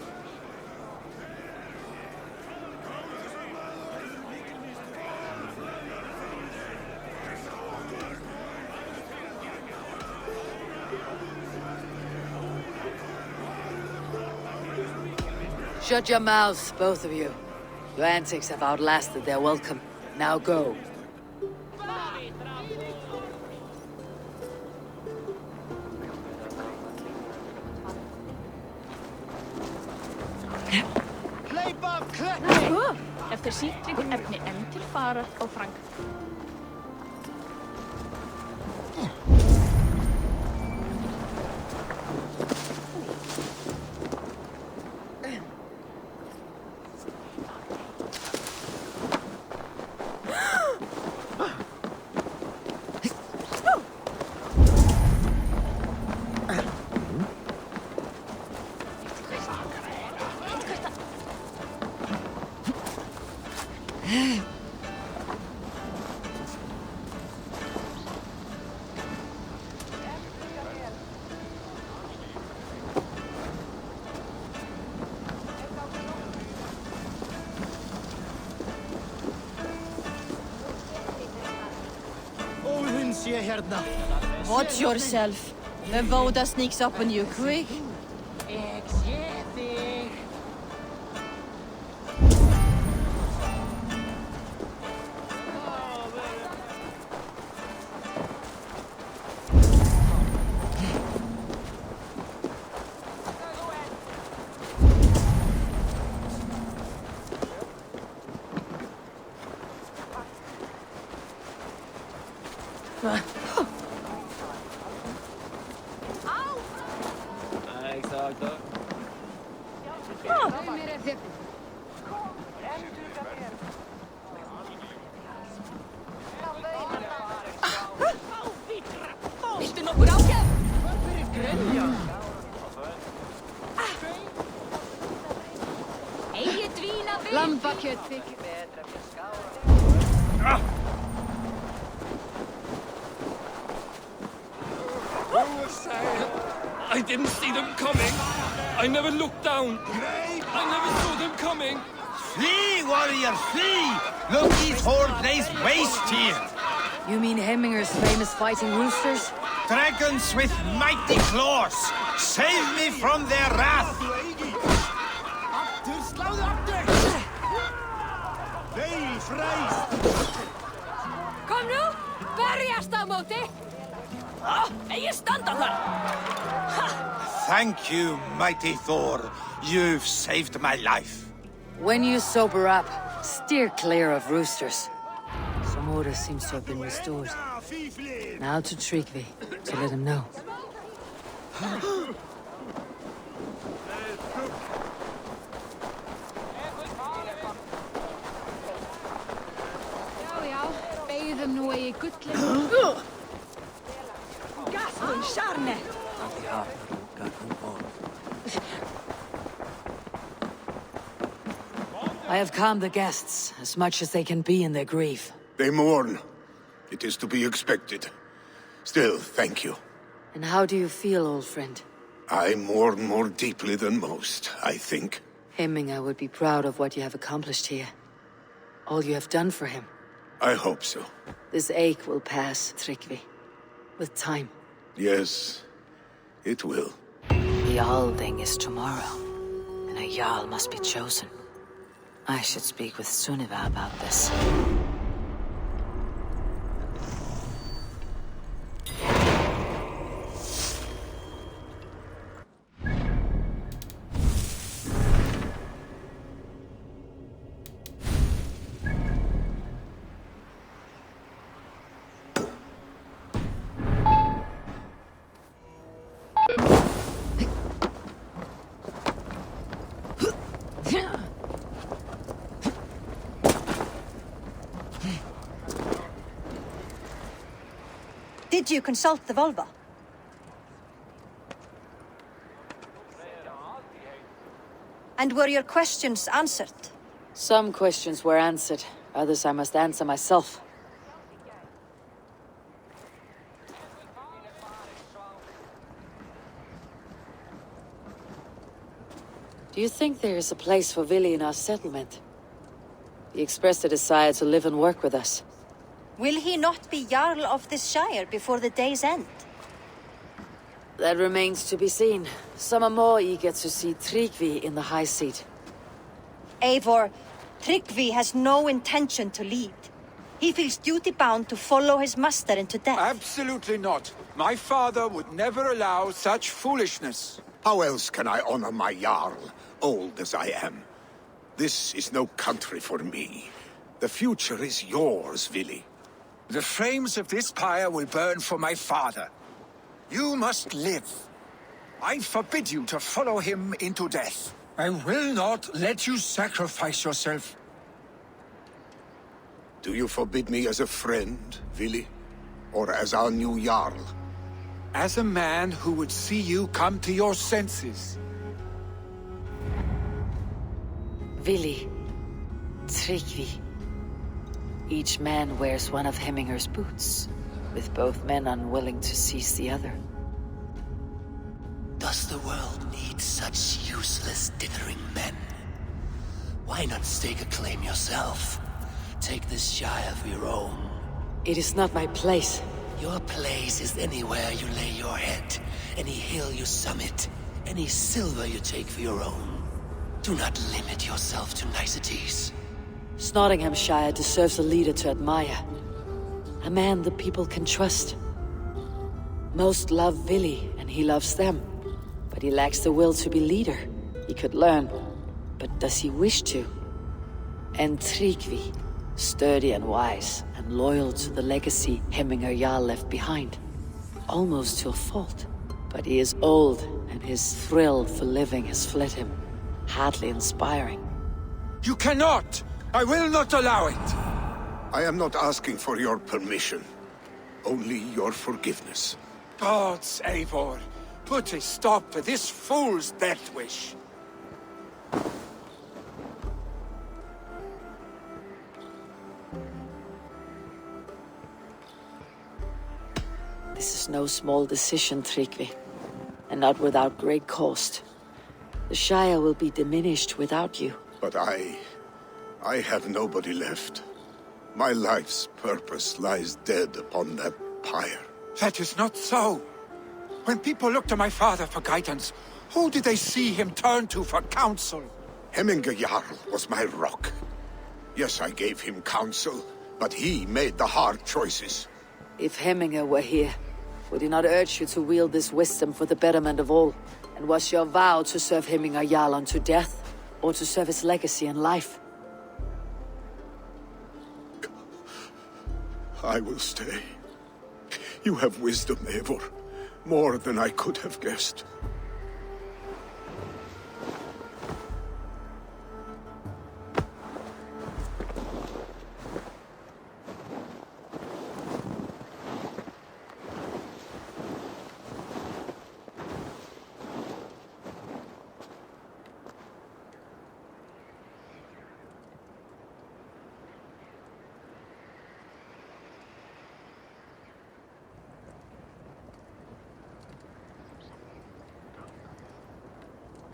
Shut your mouths, both of you. Your antics have outlasted their welcome. Now go. Eftir sítryggur efni enn til farar og frang. Watch yourself. The Voda sneaks up on you quick. Viltu nokkur ágjöf? Egið dvína við lambakjöt þykir betra fyrir skála. I didn't see them coming. I never looked down. I never saw them coming. Flee, warrior, flee! Look, these horde lays waste here. You mean Hemminger's famous fighting roosters? Dragons with mighty claws! Save me from their wrath! Kom nú, berjast á móti! Egið standa þar! Thank you, mighty Thor. You've saved my life. When you sober up, steer clear of roosters. Some order seems to have been restored. Now to Tryggvi, to let him know. Já, beigðum nú eigi gullið. Gaspun Sharne! I have calmed the guests as much as they can be in their grief. They mourn. It is to be expected. Still, thank you. And how do you feel, old friend? I mourn more deeply than most, I think. Hemminger would be proud of what you have accomplished here. All you have done for him. I hope so. This ache will pass, Tryggvi. With time. Yes, it will. The Alding is tomorrow, and a Jarl must be chosen. I should speak with Sunniva about this. Did you consult the Volva? And were your questions answered? Some questions were answered. Others I must answer myself. Do you think there is a place for Vili in our settlement? He expressed a desire to live and work with us. Will he not be Jarl of this Shire before the day's end? That remains to be seen. Some are more eager to see Tryggvi in the high seat. Eivor, Tryggvi has no intention to lead. He feels duty-bound to follow his master into death. Absolutely not. My father would never allow such foolishness. How else can I honor my Jarl, old as I am? This is no country for me. The future is yours, Vili. The flames of this pyre will burn for my father. You must live. I forbid you to follow him into death. I will not let you sacrifice yourself. Do you forbid me as a friend, Vili? Or as our new Jarl? As a man who would see you come to your senses. Vili. Tryggvi. Each man wears one of Hemminger's boots, with both men unwilling to seize the other. Does the world need such useless, dithering men? Why not stake a claim yourself? Take this Shire for your own. It is not my place. Your place is anywhere you lay your head, any hill you summit, any silver you take for your own. Do not limit yourself to niceties. Nottinghamshire deserves a leader to admire. A man the people can trust. Most love Vili, and he loves them. But he lacks the will to be leader. He could learn, but does he wish to? And Tryggvi, sturdy and wise, and loyal to the legacy Hemminger Jarl left behind. Almost to a fault. But he is old, and his thrill for living has fled him. Hardly inspiring. You cannot! I will not allow it! I am not asking for your permission. Only your forgiveness. Gods, Eivor, put a stop to this fool's death wish. This is no small decision, Tryggvi. And not without great cost. The Shire will be diminished without you. But I have nobody left. My life's purpose lies dead upon that pyre. That is not so. When people look to my father for guidance, who did they see him turn to for counsel? Hemminger Jarl was my rock. Yes, I gave him counsel, but he made the hard choices. If Hemminger were here, would he not urge you to wield this wisdom for the betterment of all? And was your vow to serve Hemminger Jarl unto death, or to serve his legacy in life? I will stay. You have wisdom, Eivor. More than I could have guessed.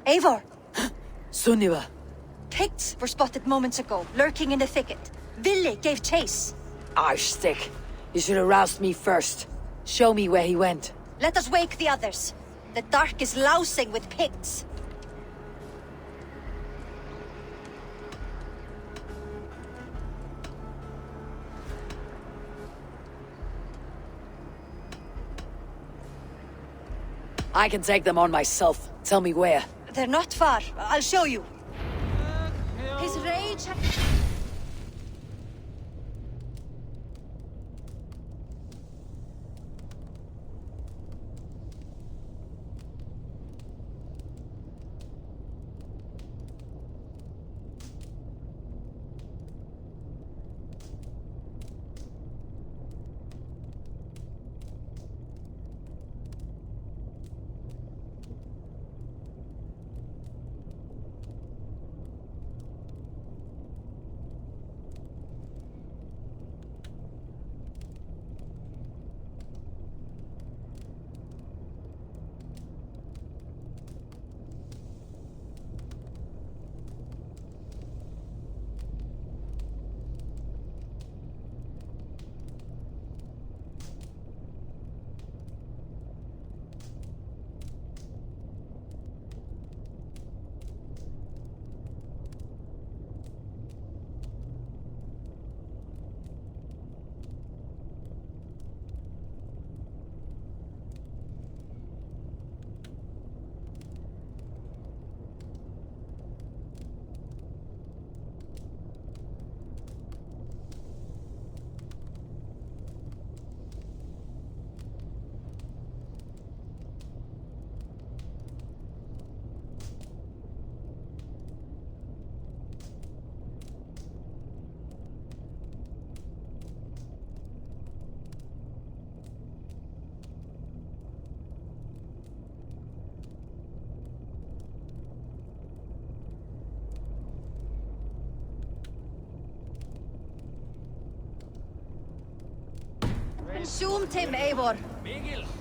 Eivor! Sunniva! Picts were spotted moments ago, lurking in the thicket. Vili gave chase. Arshstick! You should have roused me first. Show me where he went. Let us wake the others. The dark is lousing with Picts. I can take them on myself. Tell me where. They're not far. I'll show you. His rage... Consumed him, Eivor.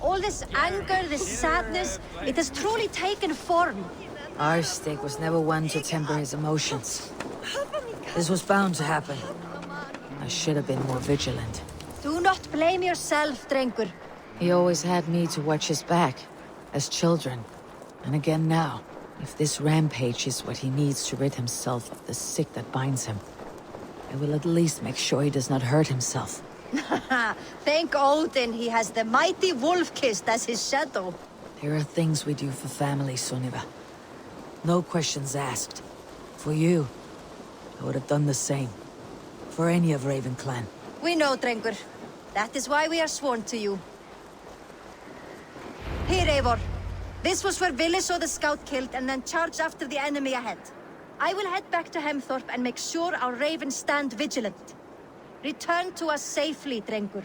All this anger, this sadness, it has truly taken form. Arstig was never one to temper his emotions. This was bound to happen. I should have been more vigilant. Do not blame yourself, Drengur. He always had me to watch his back, as children. And again now, if this rampage is what he needs to rid himself of the sick that binds him, I will at least make sure he does not hurt himself. Thank Odin he has the mighty Wolf-Kissed as his shadow. There are things we do for family, Sunniva. No questions asked. For you, I would have done the same. For any of Raven clan. We know, Drengur. That is why we are sworn to you. Here, Eivor. This was where Vili saw the scout killed and then charged after the enemy ahead. I will head back to Hemthorpe and make sure our Ravens stand vigilant. Return to us safely, Drengur.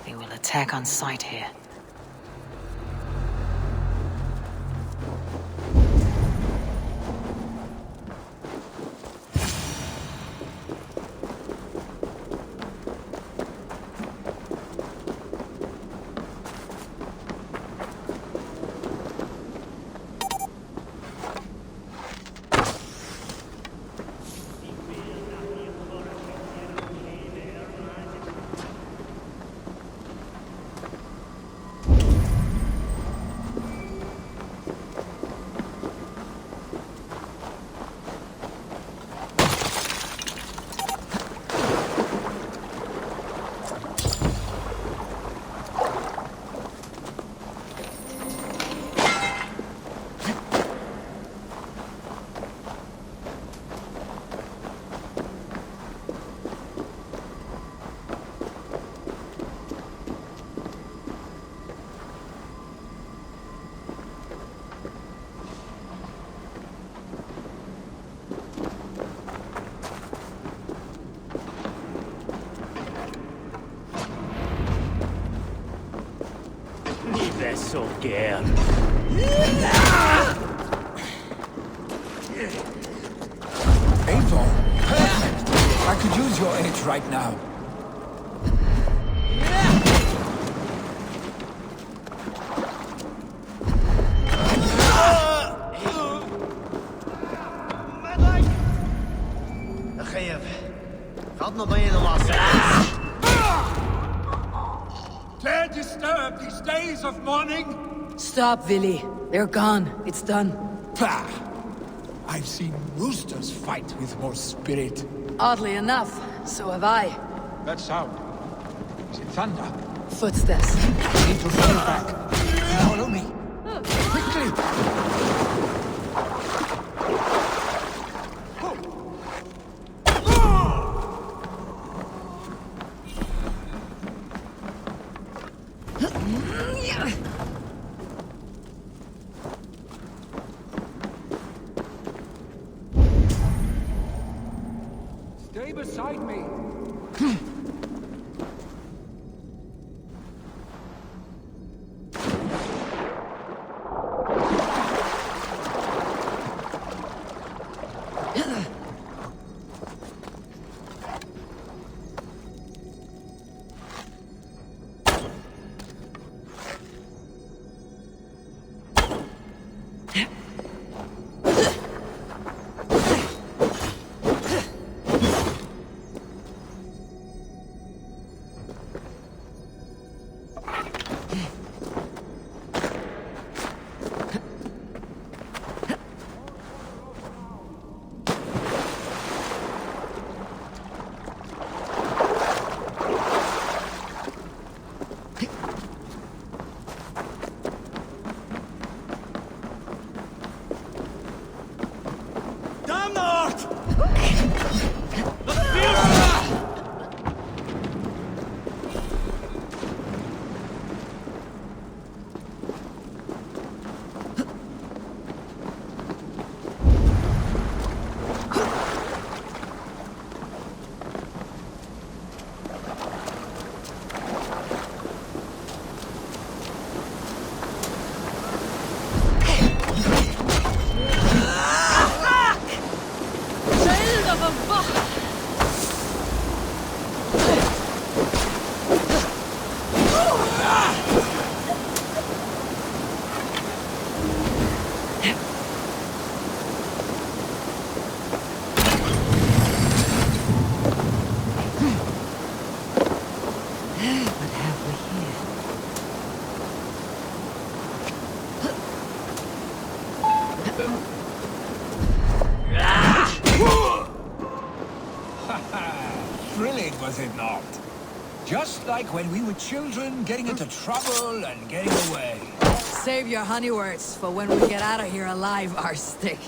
They will attack on sight here. So girl. Eivor, perfect. I could use your aid right now. خيب غضنا بين الله. disturb these days of mourning? Stop, Villy. They're gone. It's done. Pah! I've seen roosters fight with more spirit. Oddly enough, so have I. That sound. Is it thunder? Footsteps. I need to fall back. Follow me. Quickly! Stay beside me. Thrilling, was it not? Just like when we were children, getting into trouble and getting away. Save your honey words for when we get out of here alive, Arstick.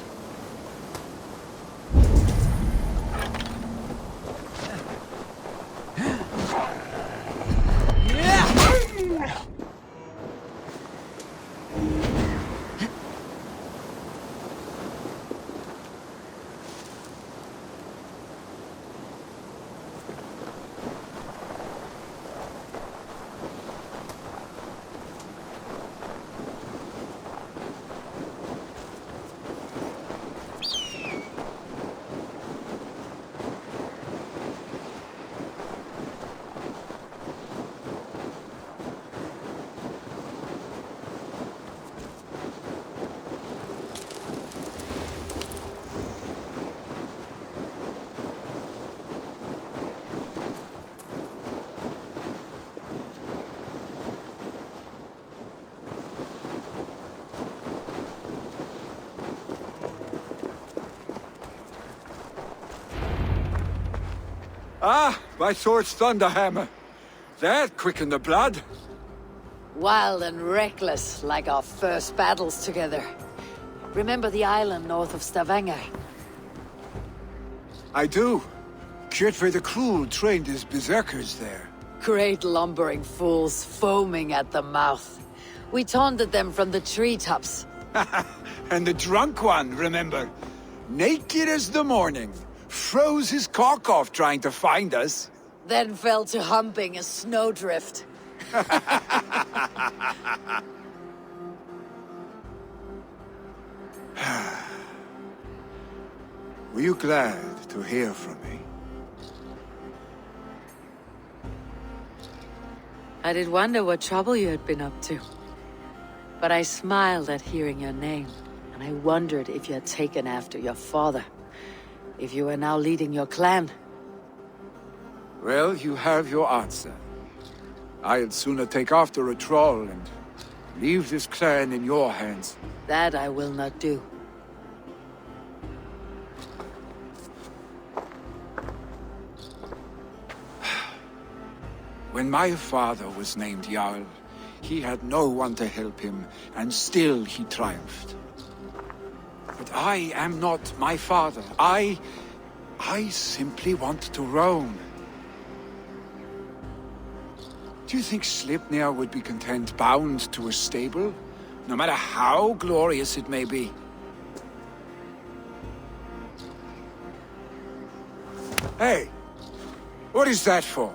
Ah, my sword's thunderhammer. That quickened the blood. Wild and reckless, like our first battles together. Remember the island north of Stavanger? I do. Kjotve the Cruel trained his berserkers there. Great lumbering fools, foaming at the mouth. We taunted them from the treetops. And the drunk one, remember? Naked as the morning. Froze his cock off trying to find us. Then fell to humping a snowdrift. Were you glad to hear from me? I did wonder what trouble you had been up to. But I smiled at hearing your name, and I wondered if you had taken after your father. If you were now leading your clan. Well, you have your answer. I'd sooner take after a troll and leave this clan in your hands. That I will not do. When my father was named Jarl, he had no one to help him, and still he triumphed. But I am not my father. I simply want to roam. Do you think Sleipnir would be content bound to a stable, no matter how glorious it may be? Hey! What is that for?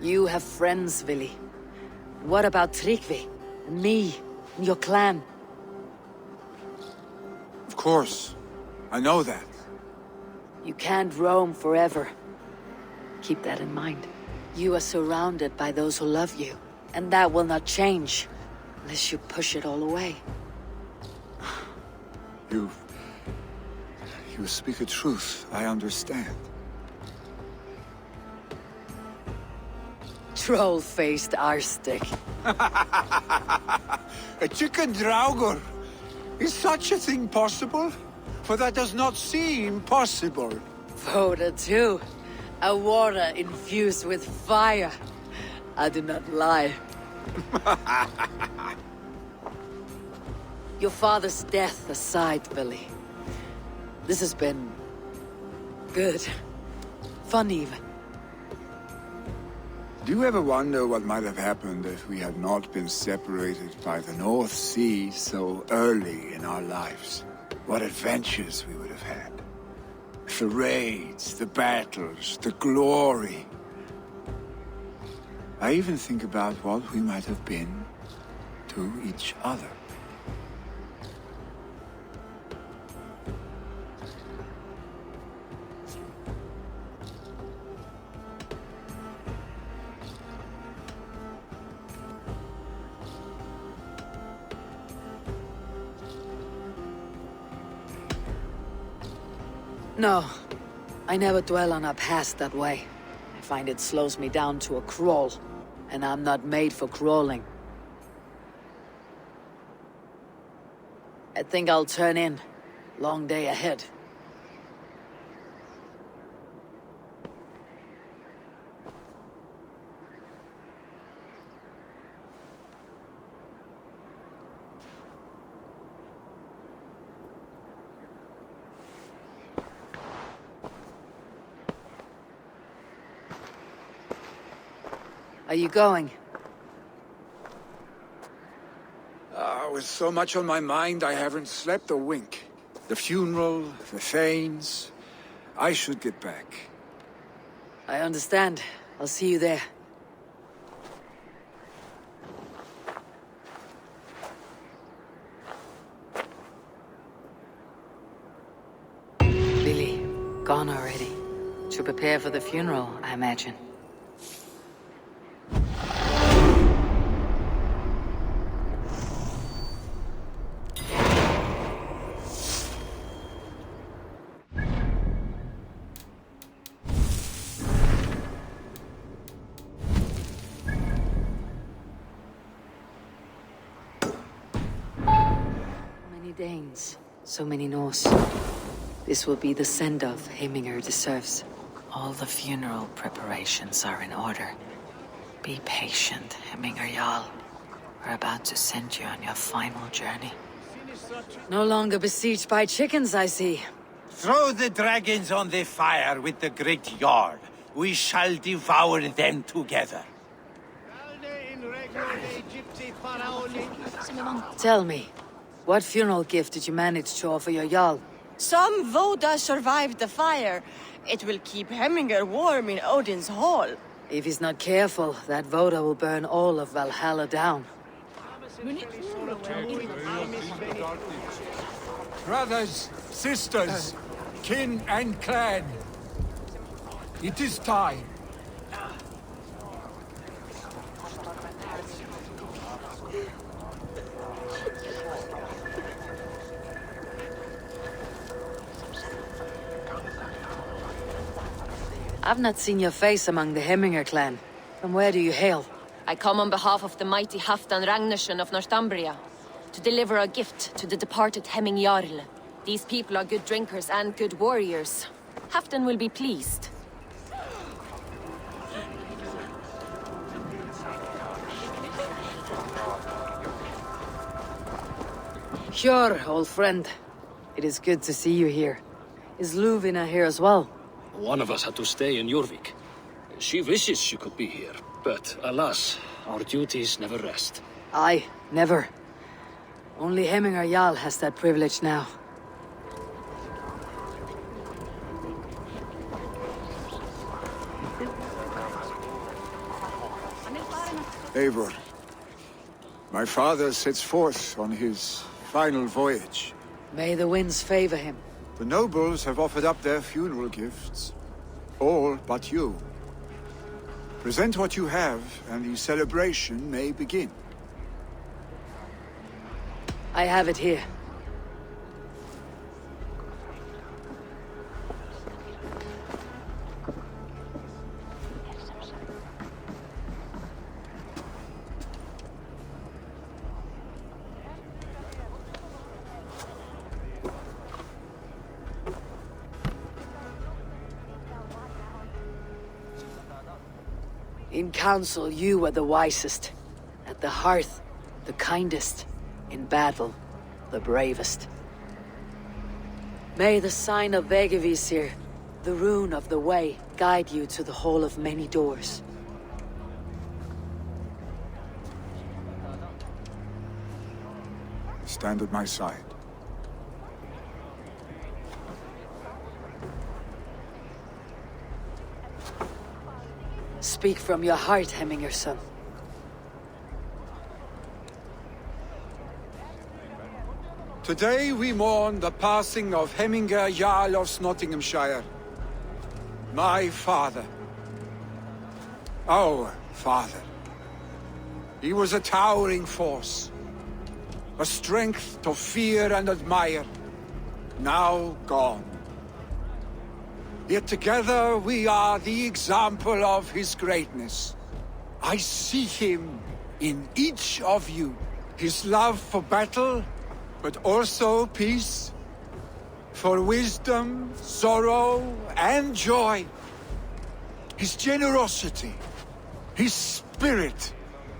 You have friends, Vili. What about Tryggvi? And me? And your clan? Of course. I know that. You can't roam forever. Keep that in mind. You are surrounded by those who love you. And that will not change, unless you push it all away. You speak a truth, I understand. Troll-faced arstick. A chicken draugur? Is such a thing possible? For that does not seem possible. Voda too. A water infused with fire. I do not lie. Your father's death aside, Billy. This has been... good. Fun even. Do you ever wonder what might have happened if we had not been separated by the North Sea so early in our lives? What adventures we would have had. The raids, the battles, the glory. I even think about what we might have been to each other. No, I never dwell on our past that way. I find it slows me down to a crawl, and I'm not made for crawling. I think I'll turn in. Long day ahead. Are you going? With so much on my mind, I haven't slept a wink. The funeral, the Thanes... I should get back. I understand. I'll see you there. Billy, gone already. To prepare for the funeral, I imagine. Danes, so many Norse. This will be the send-off Heiminger deserves. All the funeral preparations are in order. Be patient, Heiminger Jarl. We're about to send you on your final journey. No longer besieged by chickens, I see. Throw the dragons on the fire with the great Jarl. We shall devour them together. Tell me, what funeral gift did you manage to offer your Jarl? Some Voda survived the fire. It will keep Hemminger warm in Odin's hall. If he's not careful, that Voda will burn all of Valhalla down. Brothers, sisters, kin and clan. It is time. I've not seen your face among the Hemminger clan. From where do you hail? I come on behalf of the mighty Halfdan Ragnarsson of Northumbria to deliver a gift to the departed Hemming Jarl. These people are good drinkers and good warriors. Halfdan will be pleased. Sure, old friend. It is good to see you here. Is Luvina here as well? One of us had to stay in Jorvik. She wishes she could be here, but alas, our duties never rest. Aye, never. Only Hemminger Jarl has that privilege now. Eivor, my father sets forth on his final voyage. May the winds favor him. The nobles have offered up their funeral gifts. All but you. Present what you have, and the celebration may begin. I have it here. In council, you were the wisest. At the hearth, the kindest. In battle, the bravest. May the sign of Vegevisir, the rune of the way, guide you to the hall of many doors. Stand at my side. Speak from your heart, Hemminger son. Today we mourn the passing of Hemminger Jarl of Nottinghamshire. My father. Our father. He was a towering force. A strength to fear and admire. Now gone. Yet together we are the example of his greatness. I see him in each of you. His love for battle, but also peace. For wisdom, sorrow, and joy. His generosity, his spirit.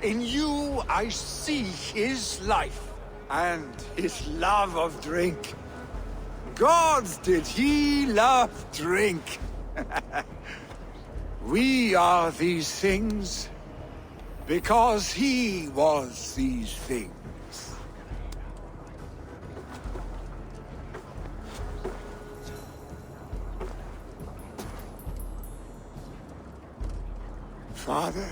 In you I see his life, and his love of drink. Gods, did he love drink! We are these things because he was these things. Father,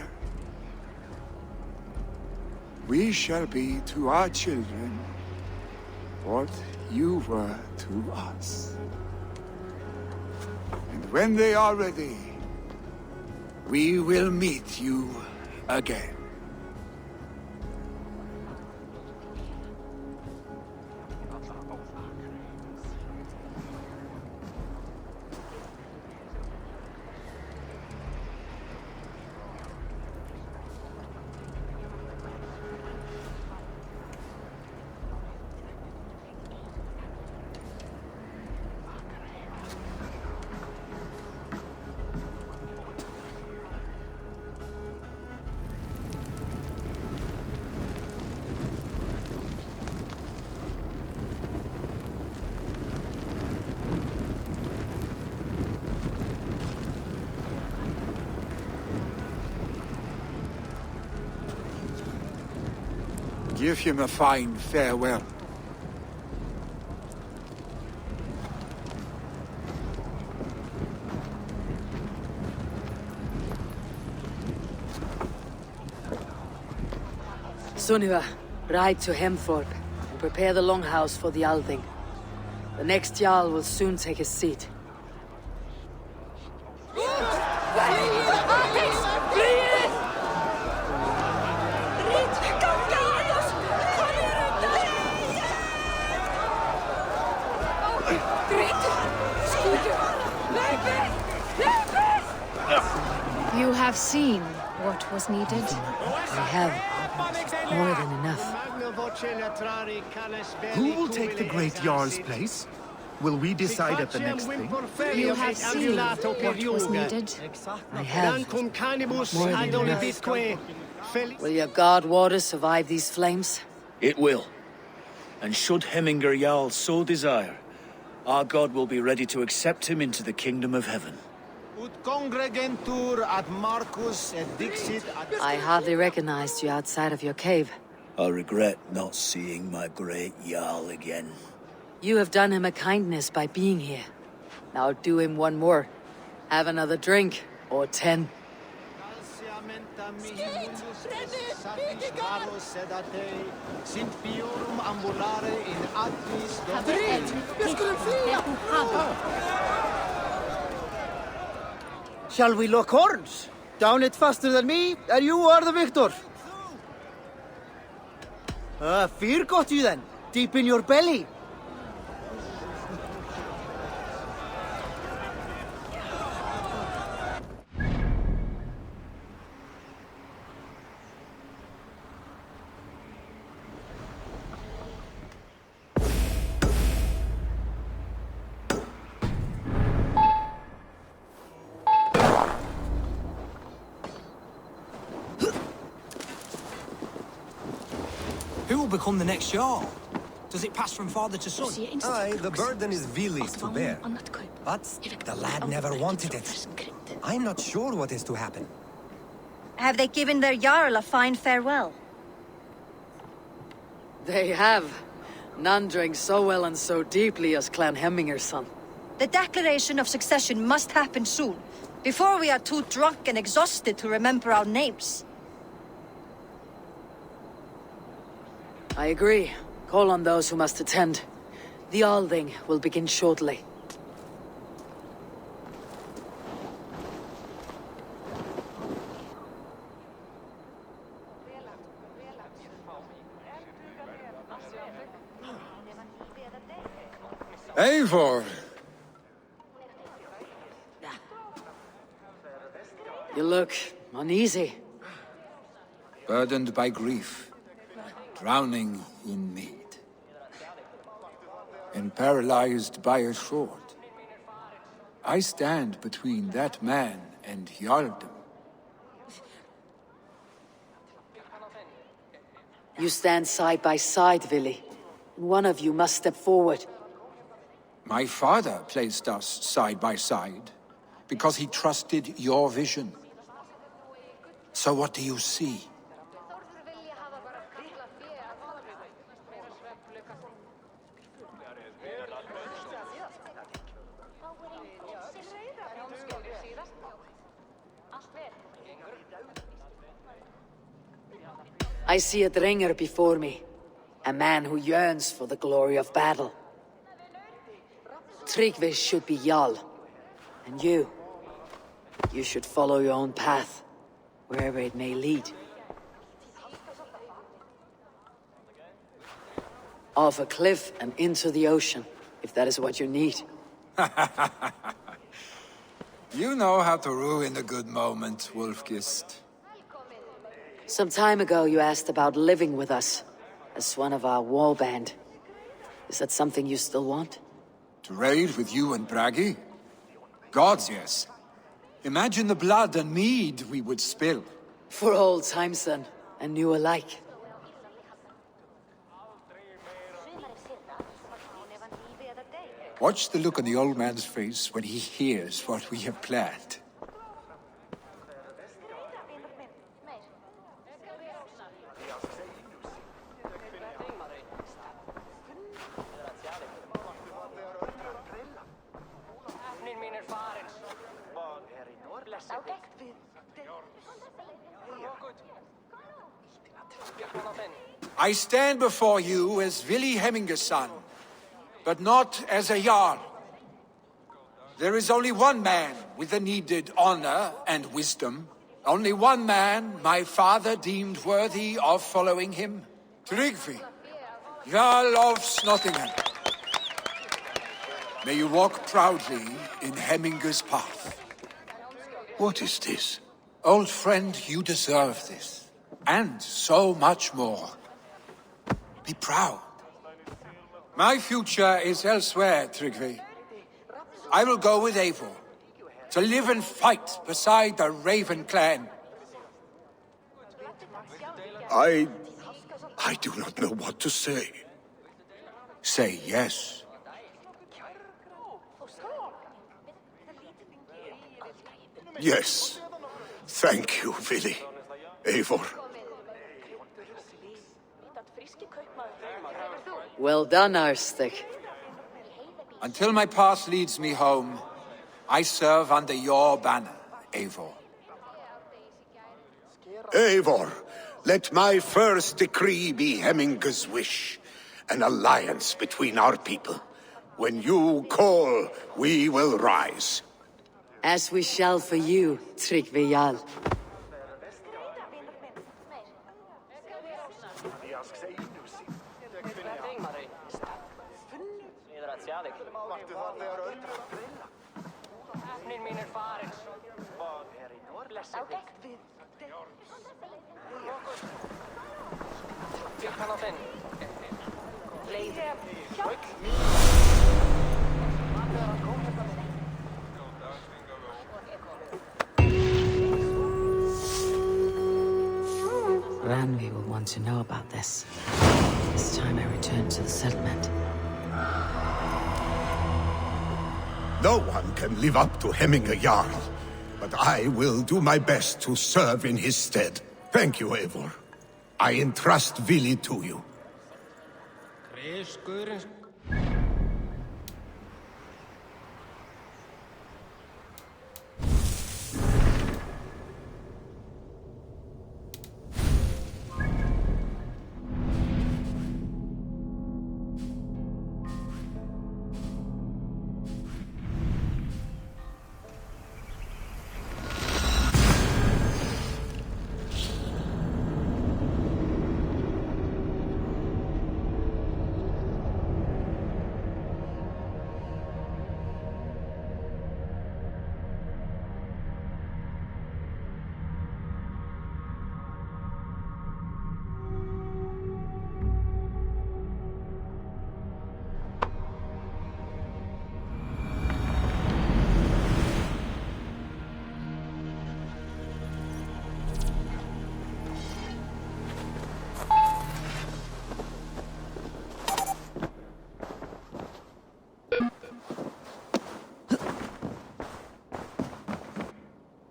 we shall be to our children what you were to us. And when they are ready, we will meet you again. Give him a fine farewell. Sunniva, ride to Hemthorpe and prepare the longhouse for the Althing. The next Jarl will soon take his seat. You have seen what was needed? I have more than enough. Who will take the Great Jarl's place? Will we decide at the next thing? You have seen what was needed. I have more than enough. Will your god water survive these flames? It will. And should Hemminger Jarl so desire, our god will be ready to accept him into the kingdom of heaven. I hardly recognized you outside of your cave. I regret not seeing my great Jarl again. You have done him a kindness by being here. Now do him one more. Have another drink, or 10. Shall we lock horns? Down it faster than me, and you are the victor. Fear got you then, deep in your belly. Who will become the next Jarl? Does it pass from father to son? Aye, the burden is Vili's to bear. But the lad never wanted it. I'm not sure what is to happen. Have they given their Jarl a fine farewell? They have. None drank so well and so deeply as Clan Hemminger's son. The declaration of succession must happen soon, before we are too drunk and exhausted to remember our names. I agree. Call on those who must attend. The Althing will begin shortly. Eivor! You look uneasy. Burdened by grief. Drowning in mead. And paralyzed by a sword. I stand between that man and Jarldom. You stand side by side, Vili. One of you must step forward. My father placed us side by side, because he trusted your vision. So what do you see? I see a Dringer before me. A man who yearns for the glory of battle. Tryggvi should be Jarl. And you should follow your own path, wherever it may lead. Off a cliff and into the ocean, if that is what you need. You know how to ruin a good moment, Wolfgist. Some time ago you asked about living with us, as one of our warband. Is that something you still want? To raid with you and Bragi? Gods, yes. Imagine the blood and mead we would spill. For old times then, and new alike. Watch the look on the old man's face when he hears what we have planned. I stand before you as Vili Hemminger's son, but not as a Jarl. There is only one man with the needed honor and wisdom. Only one man my father deemed worthy of following him. Tryggvi, Jarl of Snottingham. May you walk proudly in Hemminger's path. What is this? Old friend, you deserve this. And so much more. Be proud. My future is elsewhere, Tryggvi. I will go with Eivor, to live and fight beside the Raven clan. I do not know what to say. Say yes. Yes. Thank you, Vili. Eivor. Well done, Arstic. Until my path leads me home, I serve under your banner, Eivor. Eivor, let my first decree be Hemminger's wish. An alliance between our people. When you call, we will rise. As we shall for you, Tryggvi Jarl. Randvi will want to know about this. This time I return to the settlement. No one can live up to Hemminger Jarl, but I will do my best to serve in his stead. Thank you, Eivor. I entrust Vili to you.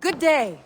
Good day.